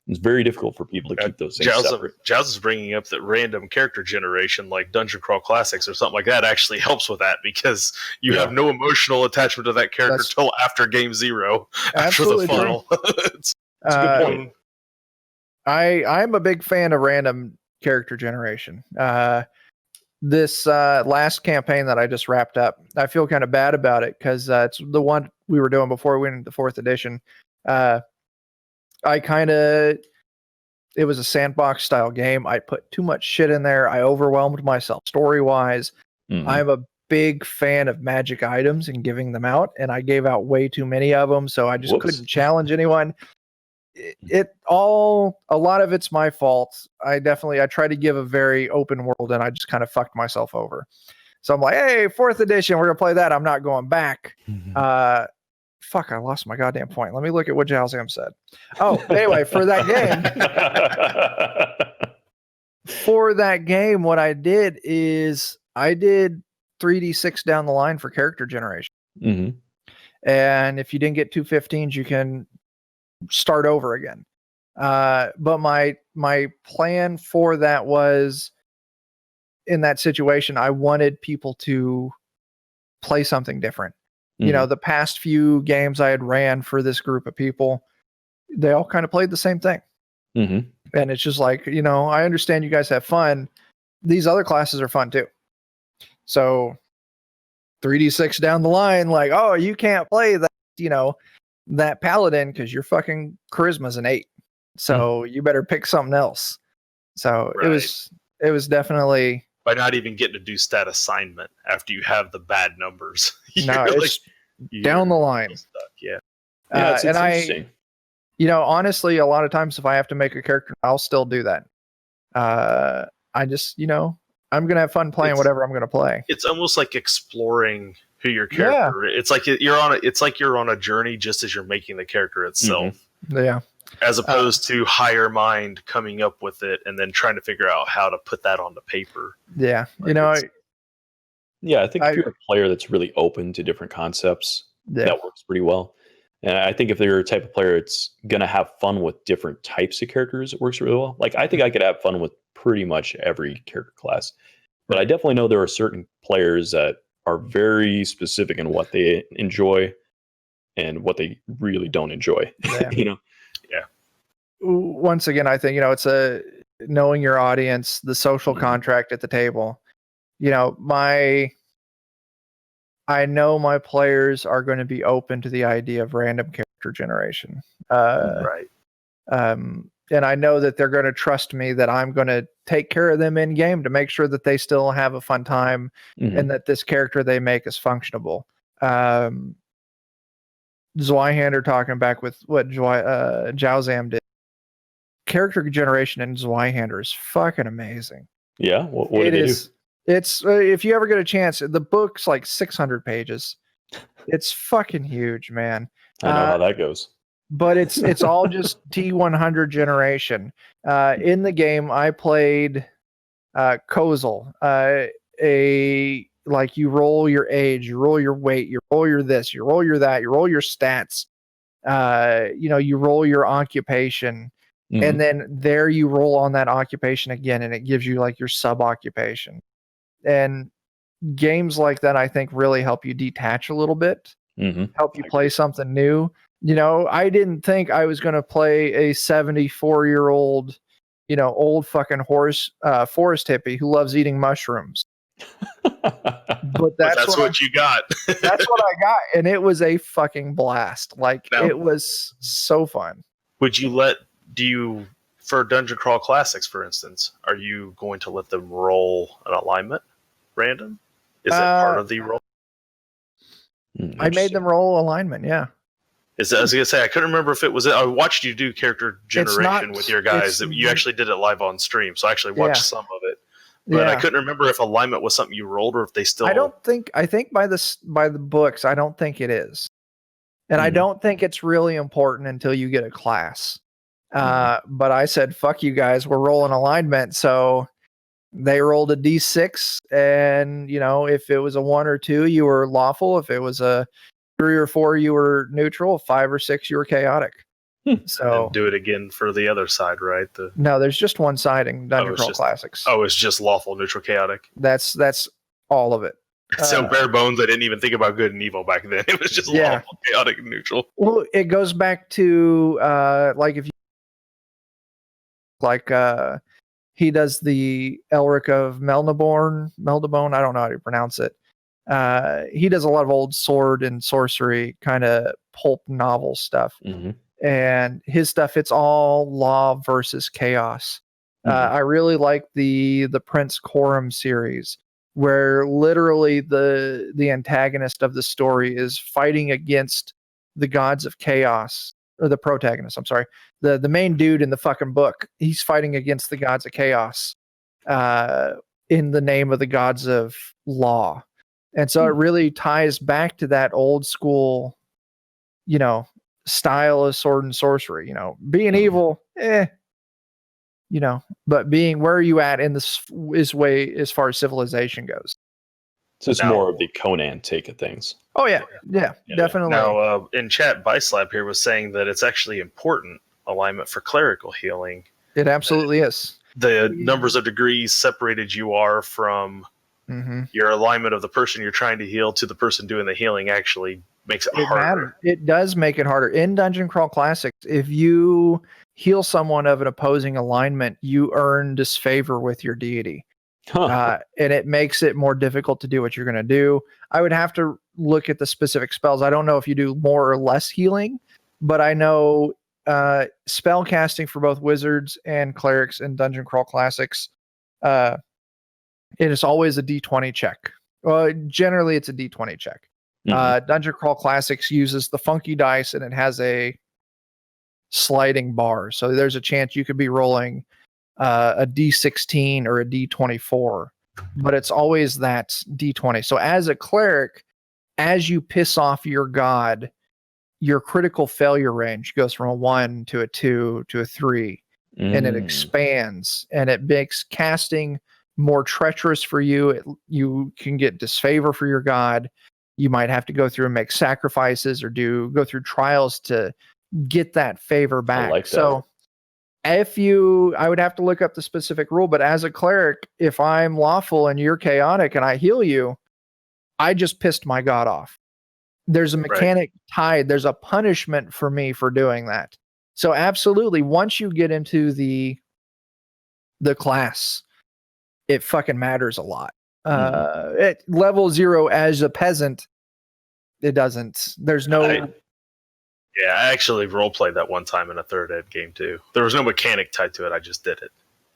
It's very difficult for people to keep those things separate. Jazz is bringing up that random character generation, like Dungeon Crawl Classics or something like that, actually helps with that because you have no emotional attachment to that character till after Game 0, after the Absolutely true. funnel. It's a good point. I'm a big fan of random character generation. This last campaign that I just wrapped up, I feel kind of bad about it because it's the one we were doing before we went into the 4th edition. It was a sandbox style game. I put too much shit in there. I overwhelmed myself story wise. I'm a big fan of magic items and giving them out, and I gave out way too many of them, so I just couldn't challenge anyone. A lot of it's my fault. I try to give a very open world, and I just kind of fucked myself over. So I'm like, hey, 4th edition, we're gonna play that. I'm not going back. Fuck, I lost my goddamn point. Let me look at what Jalzam said. Oh, anyway, for that game, what I did is I did 3d6 down the line for character generation. And if you didn't get 215s, you can start over again. But my plan for that was, in that situation, I wanted people to play something different. The past few games I had ran for this group of people, they all kind of played the same thing. And it's just like, I understand you guys have fun. These other classes are fun too. So 3d6 down the line, like, oh, you can't play that, that paladin because your fucking charisma's an 8. So you better pick something else. So it was definitely, by not even getting to do stat assignment after you have the bad numbers. No, it's down the line. Stuck. Yeah. It's interesting. Honestly, a lot of times if I have to make a character, I'll still do that. I just, I'm going to have fun playing whatever I'm going to play. It's almost like exploring who your character is. It's like you're on a journey just as you're making the character itself. Yeah. As opposed to higher mind coming up with it and then trying to figure out how to put that onto paper. Yeah. I think if you're a player that's really open to different concepts, that works pretty well. And I think if they're a type of player that's going to have fun with different types of characters, it works really well. Like, I think I could have fun with pretty much every character class. But I definitely know there are certain players that are very specific in what they enjoy and what they really don't enjoy. Yeah. You know? Once again, I think, it's a knowing your audience, the social contract at the table. I know my players are going to be open to the idea of random character generation. Right. And I know that they're going to trust me that I'm going to take care of them in game to make sure that they still have a fun time and that this character they make is functionable. Zweihander talking back with what Jowzam did. Character generation in Zweihander is fucking amazing. Yeah. What did they do? It's if you ever get a chance, the book's like 600 pages. It's fucking huge, man. I know how that goes. But it's all just T100 generation. In the game, I played Kozel. You roll your age, you roll your weight, you roll your this, you roll your that, you roll your stats. You roll your occupation. And then there you roll on that occupation again, and it gives you like your sub occupation. And games like that, I think, really help you detach a little bit, help you play something new. I didn't think I was going to play a 74-year-old, old fucking forest hippie who loves eating mushrooms. But that's what you got. That's what I got, and it was a fucking blast. It was so fun. For Dungeon Crawl Classics, for instance, are you going to let them roll an alignment random? Is it part of the roll? I made them roll alignment, yeah. I was going to say, I couldn't remember if it was... I watched you do character generation with your guys. You actually did it live on stream, so I actually watched some of it. But I couldn't remember if alignment was something you rolled or if they still... I think by the books, I don't think it is. And I don't think it's really important until you get a class. But I said, fuck you guys, we're rolling alignment. So they rolled a D6, and, if it was a 1 or 2, you were lawful. If it was a 3 or 4, you were neutral. 5 or 6, you were chaotic. So and do it again for the other side, right? No, there's just one side in Dungeon Crawl Classics. Oh, it's just lawful, neutral, chaotic. That's all of it. So bare bones, I didn't even think about good and evil back then. It was just lawful, chaotic, and neutral. Well, it goes back to if you he does the Elric of Melnibourne, I don't know how to pronounce it. He does a lot of old sword and sorcery kind of pulp novel stuff. And his stuff, it's all law versus chaos. I really like the Prince Coram series, where literally the antagonist of the story is fighting against the gods of chaos, or the protagonist, I'm sorry. The main dude in the fucking book, he's fighting against the gods of chaos in the name of the gods of law. And so it really ties back to that old school, style of sword and sorcery, being evil, but being where are you at in this way as far as civilization goes. So it's more of the Conan take of things. Oh yeah, definitely. Now, in chat, Bislab here was saying that it's actually important alignment for clerical healing. It absolutely is. The numbers of degrees separated you are from your alignment of the person you're trying to heal to the person doing the healing actually makes it harder. It does make it harder. In Dungeon Crawl Classics, if you heal someone of an opposing alignment, you earn disfavor with your deity. And it makes it more difficult to do what you're going to do. I would have to look at the specific spells. I don't know if you do more or less healing, but I know spell casting for both wizards and clerics in Dungeon Crawl Classics, it is always a D20 check. Generally, it's a D20 check. Dungeon Crawl Classics uses the funky dice, and it has a sliding bar. So there's a chance you could be rolling a D16 or a D24, but it's always that D20. So as a cleric, as you piss off your god, your critical failure range goes from a 1 to a 2 to a 3, and it expands, and it makes casting more treacherous for you. You can get disfavor for your god. You might have to go through and make sacrifices or go through trials to get that favor back. I like that. So I would have to look up the specific rule, but as a cleric, if I'm lawful and you're chaotic and I heal you, I just pissed my god off. There's a mechanic tied. There's a punishment for me for doing that. So absolutely, once you get into the class, it fucking matters a lot. At level 0 as a peasant, it doesn't. There's no. I actually roleplayed that one time in a 3rd ed game too. There was no mechanic tied to it. I just did it.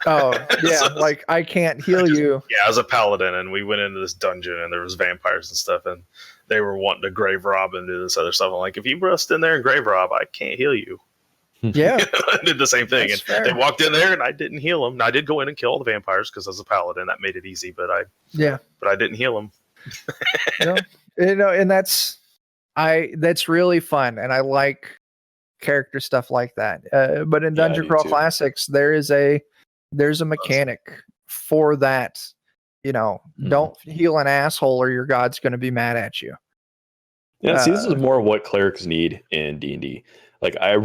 Oh yeah, so, like I can't heal you. Yeah, I was a paladin, and we went into this dungeon, and there was vampires and stuff, and they were wanting to grave rob and do this other stuff. I'm like, if you rust in there and grave rob, I can't heal you. Yeah, I did the same thing, That's and fair. they walked in there, and I didn't heal them. Now, I did go in and kill all the vampires because I was a paladin. That made it easy, but I didn't heal them. And that's really fun, and I like character stuff like that. But in Dungeon Crawl Classics, there's a mechanic for that. Don't heal an asshole or your god's going to be mad at you. Yeah, see, this is more what clerics need in D&D. Like, I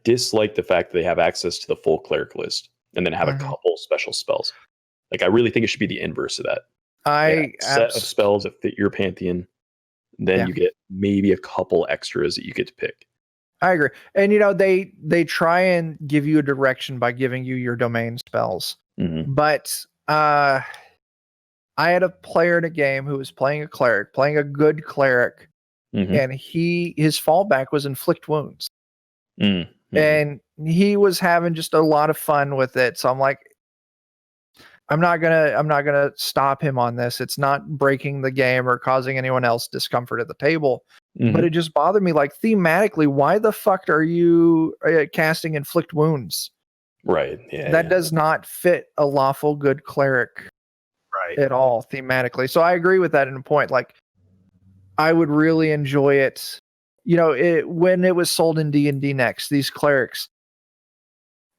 dislike the fact that they have access to the full cleric list and then have a couple special spells. Like, I really think it should be the inverse of that. Set of spells that fit your pantheon. Then you get maybe a couple extras that you get to pick. I agree. And they try and give you a direction by giving you your domain spells. But I had a player in a game who was playing a cleric, playing a good cleric, and his fallback was inflict wounds. And he was having just a lot of fun with it. So I'm like, I'm not gonna stop him on this. It's not breaking the game or causing anyone else discomfort at the table. But it just bothered me, like, thematically, why the fuck are you casting inflict wounds? Right. Yeah. That does not fit a lawful good cleric at all thematically. So I agree with that in a point. Like, I would really enjoy it. When it was sold in D&D Next, these clerics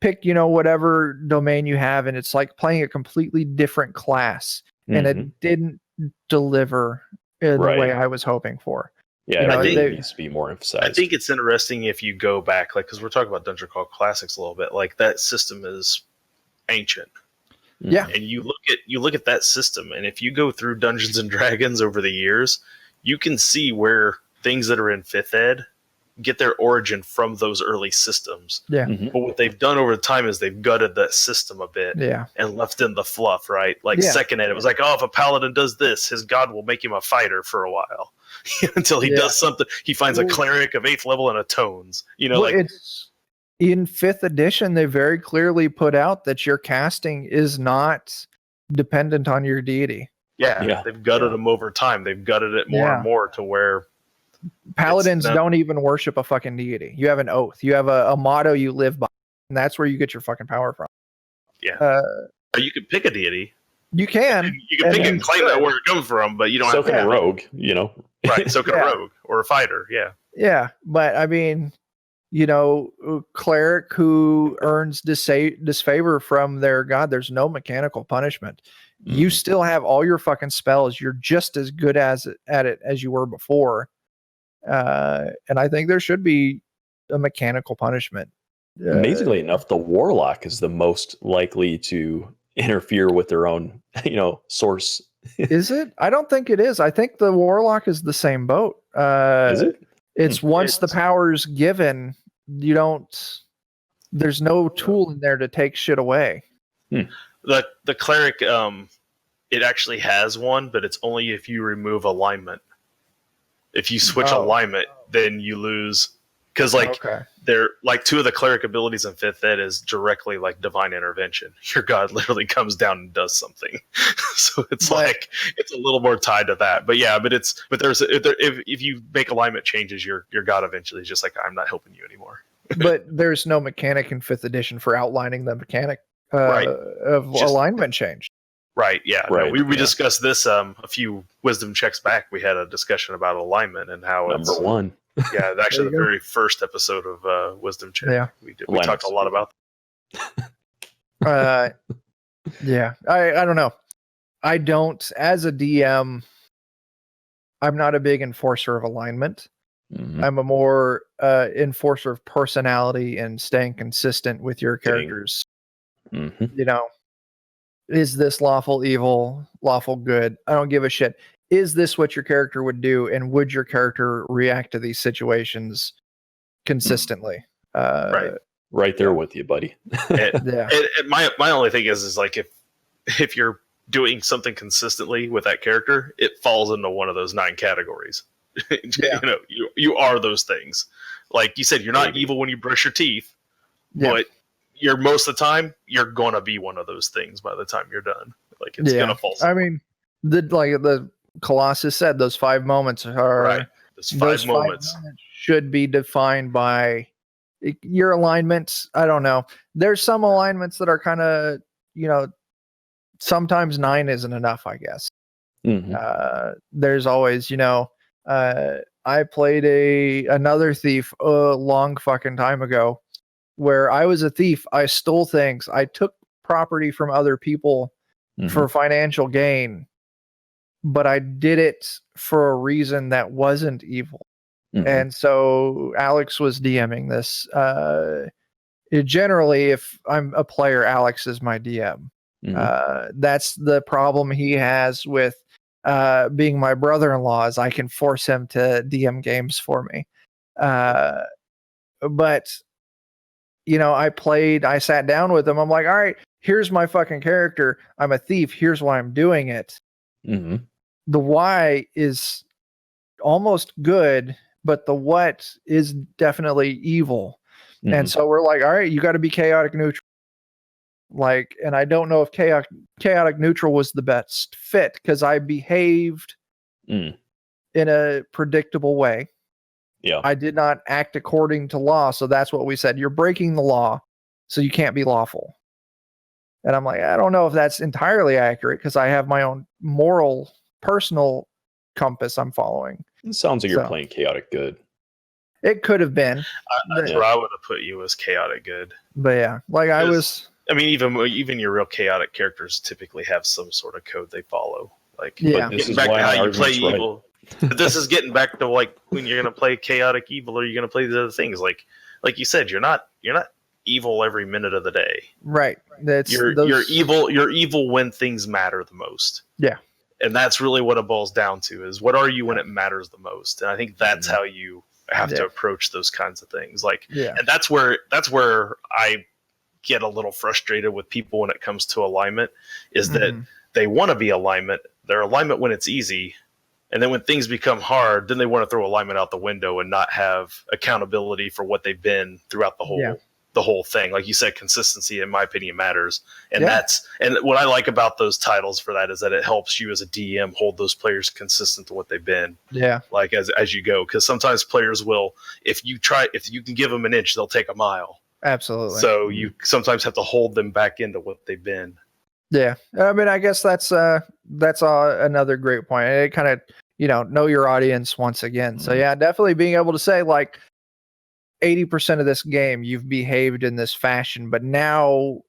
pick, whatever domain you have, and it's like playing a completely different class, and it didn't deliver in the way I was hoping for. Yeah, it needs to be more emphasized. I think it's interesting if you go back, like, because we're talking about Dungeon Crawl Classics a little bit. Like, that system is ancient. Yeah, and you look at that system, and if you go through Dungeons and Dragons over the years, you can see where things that are in 5th ed get their origin from those early systems. Yeah. But what they've done over time is they've gutted that system a bit and left in the fluff, right? Like 2nd ed, it was like, oh, if a paladin does this, his god will make him a fighter for a while. Until he does something. He finds a cleric of 8th level and a tones. It's in 5th edition, they very clearly put out that your casting is not dependent on your deity. Yeah. They've gutted them over time. They've gutted it more and more to where paladins don't even worship a fucking deity. You have an oath. You have a motto you live by, and that's where you get your fucking power from. Yeah. You can pick a deity. You can. You can pick and claim that where it comes from, but you don't have to. So can a rogue, Right, so can a rogue or a fighter, Yeah, but I mean, cleric who earns disfavor from their god, there's no mechanical punishment. You still have all your fucking spells. You're just as good at it as you were before. And I think there should be a mechanical punishment. Amazingly enough, the warlock is the most likely to interfere with their own, source. Is it? I don't think it is. I think the warlock is the same boat. Is it? It's once the power's given, there's no tool in there to take shit away. The cleric, it actually has one, but it's only if you remove alignment. If you switch alignment, then you lose. Because they're like 2 of the cleric abilities in 5th ed is directly like divine intervention. Your god literally comes down and does something. So it's it's a little more tied to that. But if you make alignment changes, your god eventually is just like, I'm not helping you anymore. But there's no mechanic in 5th edition for outlining the mechanic of alignment change. Right. Yeah. Right. No, we discussed this a few wisdom checks back. We had a discussion about alignment and how number one. Yeah, actually, the very first episode of Wisdom Check. Yeah, we talked a lot about that. Yeah, I don't know. I don't, as a DM, I'm not a big enforcer of alignment. Mhm. I'm a more enforcer of personality and staying consistent with your characters. Mhm. You know, is this lawful evil, lawful good? I don't give a shit. Is this what your character would do, and would your character react to these situations consistently? Right. Right there Yeah. with you, buddy. Yeah. My only thing is like if you're doing something consistently with that character, it falls into one of those 9 categories. Yeah. You know, you are those things. Like you said, you're not Maybe. evil when you brush your teeth, Yeah. but you're most of the time you're gonna be one of those things by the time you're done. Like it's Yeah. gonna fall. I mean, the Colossus said those 5 moments are Right. There's those 5 moments. should be defined by your alignments. I don't know. There's some alignments that are kind of, sometimes 9 isn't enough, I guess. Mhm. There's always, I played another thief a long fucking time ago where I was a thief. I stole things. I took property from other people Mhm. for financial gain, but I did it for a reason that wasn't evil. Mhm. And so Alex was DMing this. Generally, if I'm a player, Alex is my DM. Mhm. That's the problem he has with being my brother-in-law, is I can force him to DM games for me. But I sat down with him. I'm like, all right, here's my fucking character. I'm a thief. Here's why I'm doing it. Mhm. The why is almost good, but the what is definitely evil. And Mhm. so we're like, all right, you got to be chaotic neutral. Like, and I don't know if chaotic neutral was the best fit because I behaved Mm. in a predictable way. Yeah. I did not act according to law. So that's what we said. You're breaking the law, so you can't be lawful. And I'm like, I don't know if that's entirely accurate because I have my own moral, personal compass I'm following. It sounds like you're So- playing chaotic good. It could have been, That's where I would have put you as chaotic good. but yeah, like I Yes. was. I mean, even your real chaotic characters typically have some sort of code they follow. Like, Yeah. But this getting is back why to my how you play argument's right. evil. But this is getting back to like when you're gonna play chaotic evil, or you're gonna play these other things. Like you said, you're not evil every minute of the day. Right. That's You're evil. You're evil when things matter the most. Yeah. And that's really what it boils down to: is what are you when it matters the most? And I think that's how you have to approach those kinds of things. Like, Yeah. and that's where I get a little frustrated with people when it comes to alignment, is that they want to be alignment. They're alignment when it's easy, and then when things become hard, then they want to throw alignment out the window and not have accountability for what they've been throughout the whole thing. Like you said, consistency, in my opinion, matters. And and what I like about those titles for that is that it helps you as a DM hold those players consistent to what they've been. Yeah. Like as you go, because sometimes players will, if you can give them an inch, they'll take a mile. Absolutely. So you sometimes have to hold them back into what they've been. Yeah. I mean, I guess that's another great point. It kind of, know your audience once again. So yeah, definitely being able to say like 80% of this game, you've behaved in this fashion, but now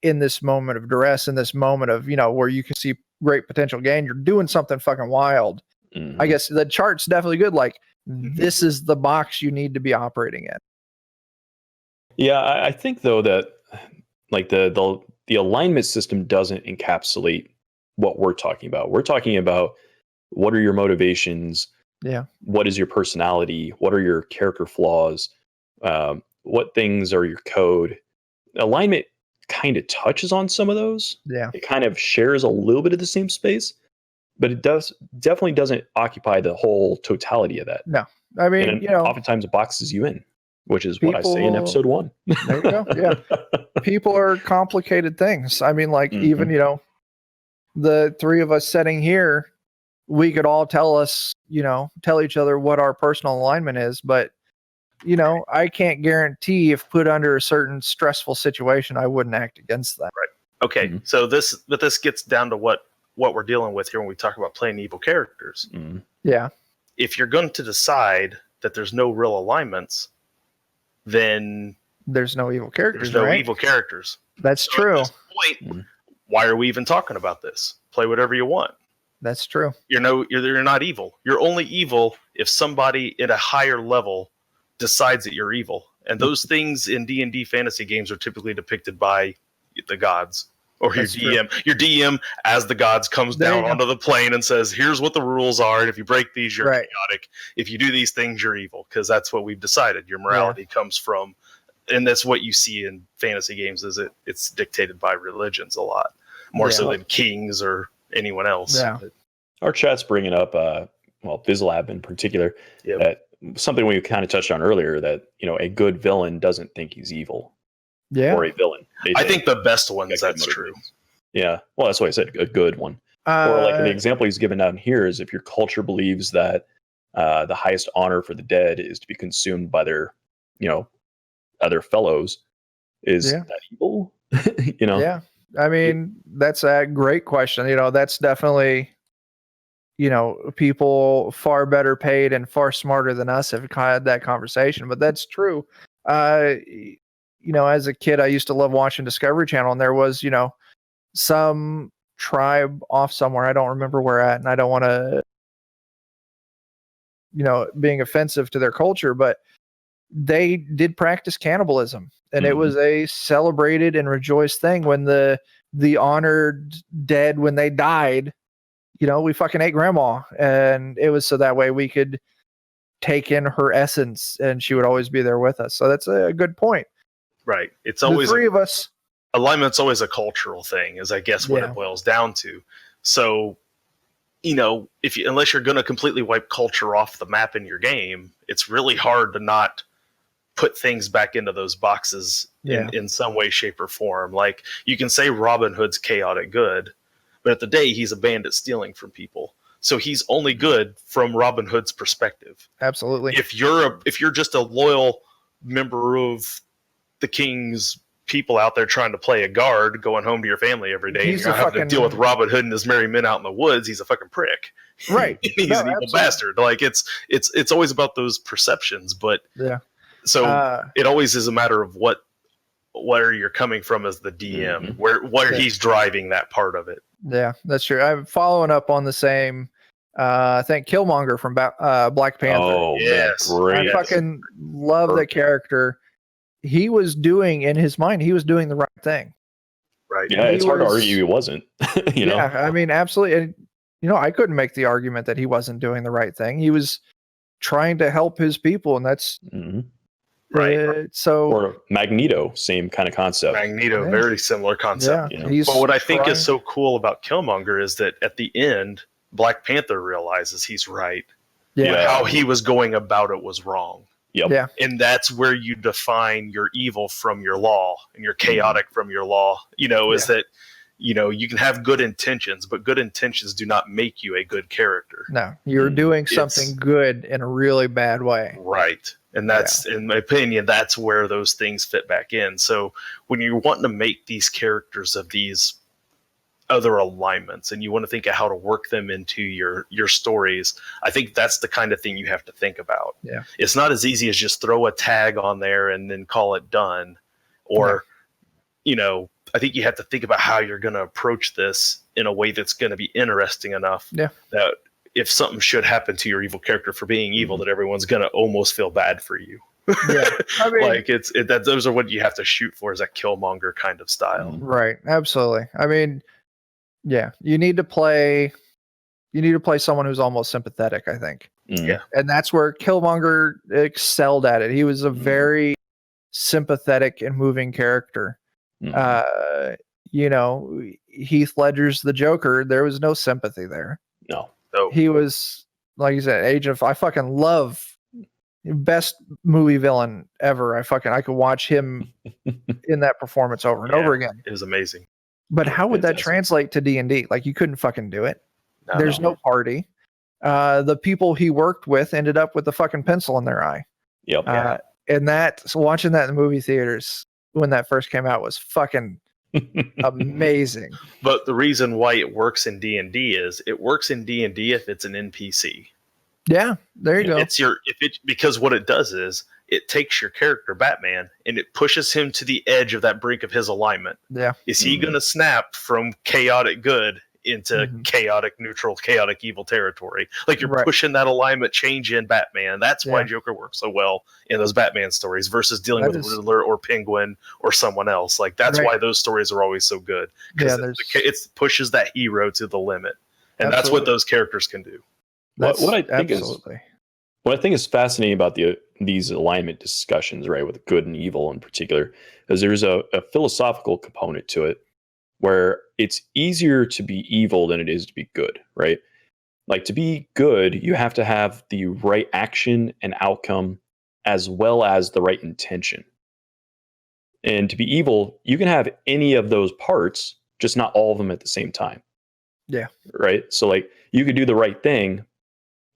in this moment of duress, in this moment of, where you can see great potential gain, you're doing something fucking wild. Mhm. I guess the chart's definitely good. Like this is the box you need to be operating in. Yeah, I think though that like the alignment system doesn't encapsulate what we're talking about. We're talking about what are your motivations? Yeah. What is your personality? What are your character flaws? What things are your code? Alignment kind of touches on some of those. Yeah. It kind of shares a little bit of the same space, but it definitely doesn't occupy the whole totality of that. No. I mean, And oftentimes it boxes you in, which is what I say in People- episode 1. There you go. Yeah. People are complicated things. I mean, like even, the 3 of us sitting here, we could all tell each other what our personal alignment is, but I can't guarantee if put under a certain stressful situation, I wouldn't act against that. Right. Okay. So this gets down to what we're dealing with here when we talk about playing evil characters. Yeah. If you're going to decide that there's no real alignments, then There's no evil characters. there's no right? evil characters. That's So true. at this point, why are we even talking about this? Play whatever you want. That's true. You're not evil. You're only evil if somebody at a higher level decides that you're evil. And those things in D&D fantasy games are typically depicted by the gods or your DM. Your DM, as the gods, comes down onto the plane and says, here's what the rules are. And if you break these, you're chaotic. If you do these things, you're evil. Because that's what we've decided. Your morality comes from, and that's what you see in fantasy games, is it's dictated by religions a lot. More so than kings or anyone else. Yeah. Our chat's bringing up, Vizlab in particular, that something we kind of touched on earlier, that, a good villain doesn't think he's evil. Yeah. Or a villain. I think the best ones, that's true. Yeah. Well, that's why I said a good one. Or like an example he's given down here is if your culture believes that the highest honor for the dead is to be consumed by their, other fellows, is that evil? Yeah. I mean, that's a great question. That's definitely, people far better paid and far smarter than us have had that conversation, but that's true. As a kid, I used to love watching Discovery Channel, and there was, some tribe off somewhere. I don't remember where at, and I don't want to, being offensive to their culture, but they did practice cannibalism, and it was a celebrated and rejoiced thing when the honored dead, when they died, we fucking ate grandma, and it was so that way we could take in her essence and she would always be there with us. So that's a good point. Right. It's always the three of us. Alignment's always a cultural thing, is I guess what it boils down to. So, unless you're going to completely wipe culture off the map in your game, it's really hard to not put things back into those boxes in some way, shape, or form. Like, you can say Robin Hood's chaotic good, but at the day he's a bandit stealing from people. So he's only good from Robin Hood's perspective. Absolutely. If you're just a loyal member of the king's people out there trying to play a guard, going home to your family every day, and you're having to deal with Robin Hood and his merry men out in the woods, he's a fucking prick. Right. He's an evil bastard. Like, it's always about those perceptions, but so it always is a matter of where you're coming from as the DM, where he's driving that part of it. Yeah, that's true. I'm following up on the same. I think Killmonger from Black Panther. Oh, yes, I fucking love that character. He was doing, in his mind, he was doing the right thing. Right. Yeah, it's hard to argue he wasn't. Yeah, I mean, absolutely. And, I couldn't make the argument that he wasn't doing the right thing. He was trying to help his people, and that's right. So, or Magneto, same kind of concept. Magneto, very similar concept. Yeah, but what I think is so cool about Killmonger is that at the end, Black Panther realizes he's right. Yeah. How he was going about it was wrong. Yep. Yeah. And that's where you define your evil from your law and your chaotic from your law. Is that, you can have good intentions, but good intentions do not make you a good character. No, you're doing something good in a really bad way. Right. And that's, in my opinion, that's where those things fit back in. So when you're wanting to make these characters of these other alignments and you want to think of how to work them into your stories, I think that's the kind of thing you have to think about. Yeah. It's not as easy as just throw a tag on there and then call it done. Or, I think you have to think about how you're going to approach this in a way that's going to be interesting enough that if something should happen to your evil character for being evil, that everyone's going to almost feel bad for you. Yeah. I mean, like those are what you have to shoot for, is that Killmonger kind of style. Right. Absolutely. I mean, yeah, you need to play someone who's almost sympathetic, I think. Yeah. And that's where Killmonger excelled at it. He was a very sympathetic and moving character. Heath Ledger's the Joker. There was no sympathy there. No. He was, like you said, I fucking love, best movie villain ever. I could watch him in that performance over and over again. It was amazing. But how would that translate to D&D? Like, you couldn't fucking do it. There's no party. The people he worked with ended up with a fucking pencil in their eye. Yep. And watching that in the movie theaters when that first came out was fucking amazing. But the reason why it works in D&D is it works in D&D if it's an NPC. Yeah, there you go. Because what it does is it takes your character Batman and it pushes him to the edge of that brink of his alignment. Yeah. Is he going to snap from chaotic good into chaotic neutral, chaotic evil territory. Like you're Right. pushing that alignment change in Batman. That's why Yeah. Joker works so well in those Batman stories versus dealing That with is- Riddler or Penguin or someone else. Like that's Right. why those stories are always so good, Yeah, because it pushes that hero to the limit, and that's what Absolutely. those characters can do. What I think absolutely. what I think is fascinating about these alignment discussions, right, with good and evil in particular, is there's a philosophical component to it where it's easier to be evil than it is to be good, right? Like to be good, you have to have the right action and outcome as well as the right intention. And to be evil, you can have any of those parts, just not all of them at the same time. Yeah. Right? So like you could do the right thing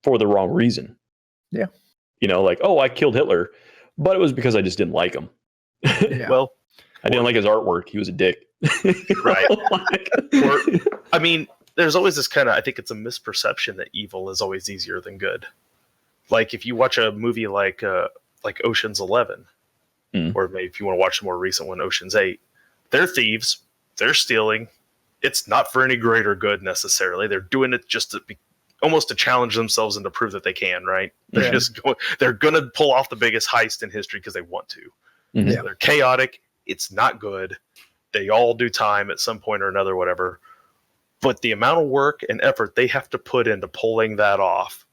for the wrong reason. Yeah. You know, like, oh, I killed Hitler, but it was because I just didn't like him. Yeah. Well, I didn't like his artwork. He was a dick. Right. Like- or I mean, there's always this kind of, I think it's a misperception that evil is always easier than good. Like if you watch a movie like Ocean's 11, or maybe if you want to watch a more recent one, Ocean's 8, they're thieves, they're stealing. It's not for any greater good necessarily. They're doing it just to be almost to challenge themselves and to prove that they can, right? They're Yeah. just going, they're going to pull off the biggest heist in history because they want to. Mhm. Yeah. They're chaotic. It's not good. They all do time at some point or another, whatever. But the amount of work and effort they have to put into pulling that off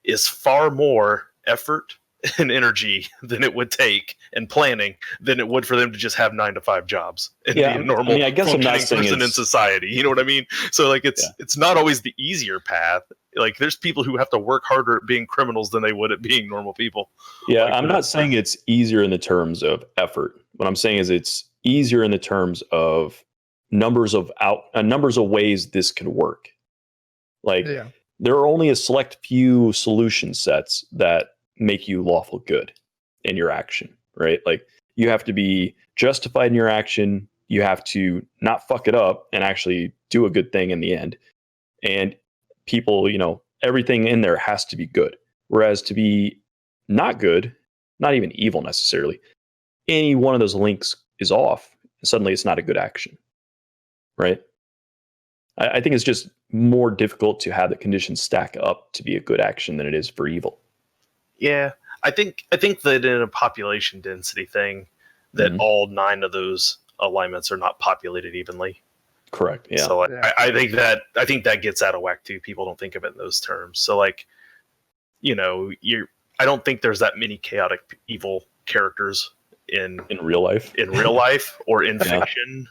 is far more effort and energy than it would take and planning than it would for them to just have 9-to-5 jobs and Yeah, be a normal I mean, I guess I'm not functioning saying person in it's- society. You know what I mean? So like it's not always the easier path. Like there's people who have to work harder at being criminals than they would at being normal people. Yeah, Like, I'm not saying it's easier in the terms of effort. What I'm saying is it's easier in the terms of numbers of ways this could work. Like Yeah. there are only a select few solution sets that make you lawful good in your action, right? Like you have to be justified in your action. You have to not fuck it up and actually do a good thing in the end. And people, you know, everything in there has to be good. Whereas to be not good, not even evil necessarily, any one of those links is off. And suddenly it's not a good action, right? I think it's just more difficult to have the conditions stack up to be a good action than it is for evil. Yeah, I think that in a population density thing, that all 9 of those alignments are not populated evenly. Correct. Yeah. So Yeah. I think that gets out of whack too. People don't think of it in those terms. So like, you know, I don't think there's that many chaotic evil characters in real life. or in fiction.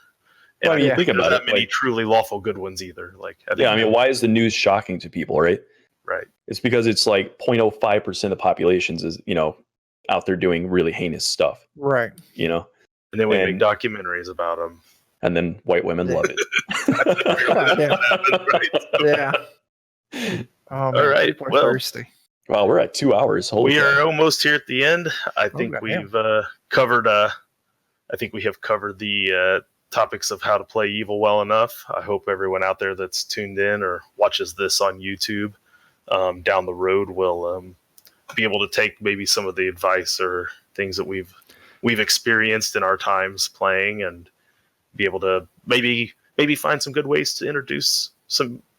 Well, I mean, don't think there's about that it, many like- truly lawful good ones either. Like, Yeah. I mean, why is the news shocking to people, right? right. It's because it's like 0.05% of the populations is, you know, out there doing really heinous stuff, Right. you know, And then we And- make documentaries about them. and then white women love it. Yeah. Oh, man, All right, people are well, thirsty. Wow, we're at 2 hours. Holy We cow. are almost here at the end. I think goddamn. we've covered. I think we have covered the topics of how to play evil well enough. I hope everyone out there that's tuned in or watches this on YouTube down the road will be able to take maybe some of the advice or things that we've experienced in our times playing, and be able to maybe find some good ways to introduce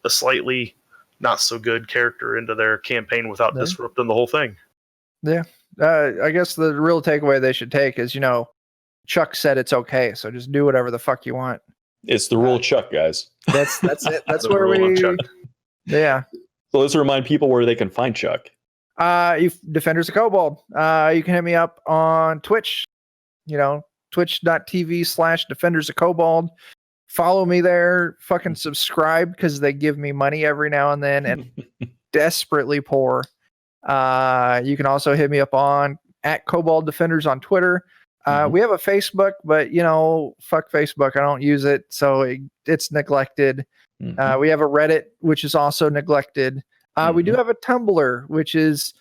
a slightly not so good character into their campaign without Yeah. disrupting the whole thing. I guess the real takeaway they should take is, you know, Chuck said it's okay, so just do whatever the fuck you want. It's the rule of Chuck, guys. That's it. That's The where rule of we. Chuck. Yeah. So let's remind people where they can find Chuck. You Defenders of Kobold. You can hit me up on Twitch. You know, twitch.tv/Defenders of Kobold. Follow me there. Fucking subscribe because they give me money every now and then, and desperately poor. You can also hit me up on @Kobold Defenders on Twitter. We have a Facebook, but you know, fuck Facebook. I don't use it, so it's neglected. We have a Reddit, which is also neglected. We do have a Tumblr, which is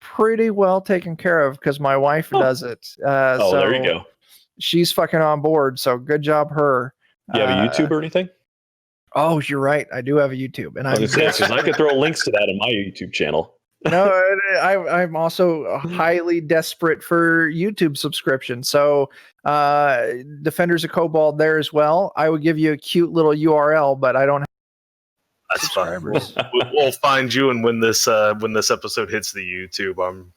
pretty well taken care of because my wife does it. Oh, so there you go. She's fucking on board. So good job, her. Do you have a YouTube or anything? Oh, you're right. I do have a YouTube, and Because I could throw links to that in my YouTube channel. no, I'm also highly desperate for YouTube subscription. So, Defenders of Kobold there as well. I would give you a cute little URL, but I don't That's fine. subscribers. We'll find you, and when this episode hits the YouTube, I'm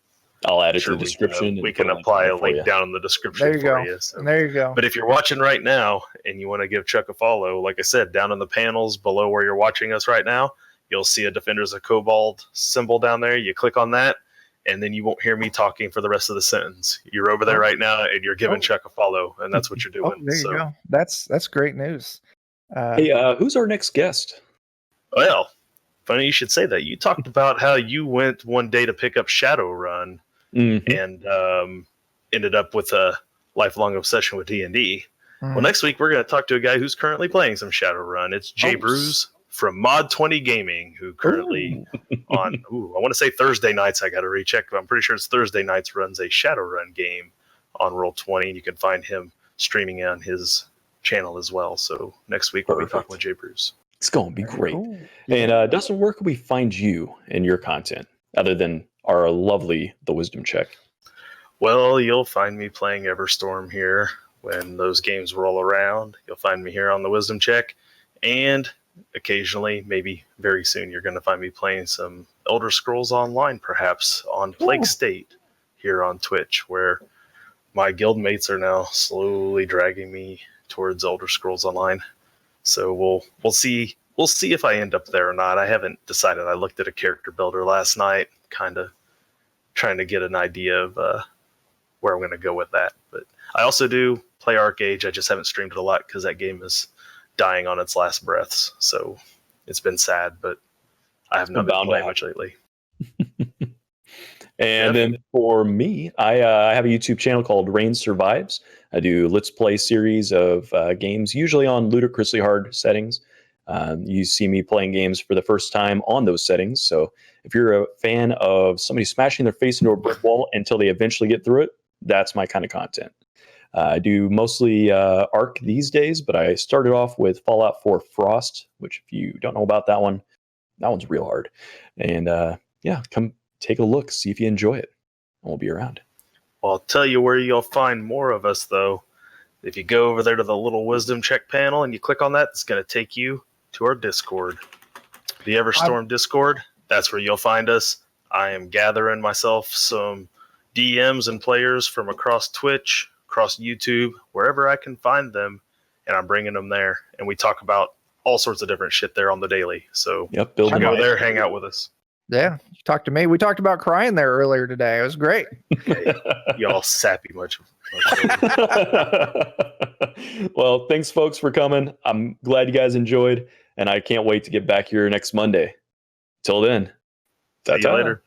I'll add it sure to the description. we and can put a link apply on a it for link you. down in the description There you for go. you. So. And there you go. But if you're watching right now and you want to give Chuck a follow, like I said, down in the panels below where you're watching us right now, you'll see a Defenders of Cobalt symbol down there. You click on that, and then you won't hear me talking for the rest of the sentence. You're over there right now, and you're giving Chuck a follow, and that's what you're doing. Oh, there you go. That's great news. Hey, who's our next guest? Well, funny you should say that. You talked about how you went one day to pick up Shadowrun Mhm. and ended up with a lifelong obsession with D&D. Mhm. Well, next week we're going to talk to a guy who's currently playing some Shadowrun. It's Jay Bruce from Mod 20 Gaming, who currently on I want to say Thursday nights. I got to recheck, but I'm pretty sure it's Thursday nights. Runs a Shadowrun game on Roll20. You can find him streaming on his channel as well. So next week we'll be talking with Jay Bruce. It's going to be great. Cool. And Dustin, where can we find you and your content other than our lovely The Wisdom Check? Well, you'll find me playing Everstorm here when those games roll around. You'll find me here on the Wisdom Check, and occasionally, maybe very soon, you're going to find me playing some Elder Scrolls Online, perhaps on Plague State here on Twitch, where my guild mates are now slowly dragging me towards Elder Scrolls Online. So we'll see if I end up there or not. I haven't decided. I looked at a character builder last night, kind of trying to get an idea of where I'm going to go with that. But I also do play Arcage. I just haven't streamed it a lot because that game is dying on its last breaths. So it's been sad, but I have not been playing much lately. And then for me, I have a YouTube channel called Rain Survives. I do Let's Play series of games, usually on ludicrously hard settings. You see me playing games for the first time on those settings. So if you're a fan of somebody smashing their face into a brick wall until they eventually get through it, that's my kind of content. I do mostly Arc these days, but I started off with Fallout 4 Frost, which if you don't know about that one's real hard. And come take a look, see if you enjoy it. And we'll be around. Well, I'll tell you where you'll find more of us, though. If you go over there to the little Wisdom Check panel and you click on that, it's going to take you to our Discord. The Everstorm Discord, that's where you'll find us. I am gathering myself some DMs and players from across Twitch, across YouTube, wherever I can find them, and I'm bringing them there. And we talk about all sorts of different shit there on the daily. So go there, hang out with us. Yeah, you talked to me. We talked about crying there earlier today. It was great. Y'all sappy much. Well, thanks, folks, for coming. I'm glad you guys enjoyed, and I can't wait to get back here next Monday. Till then, see you later.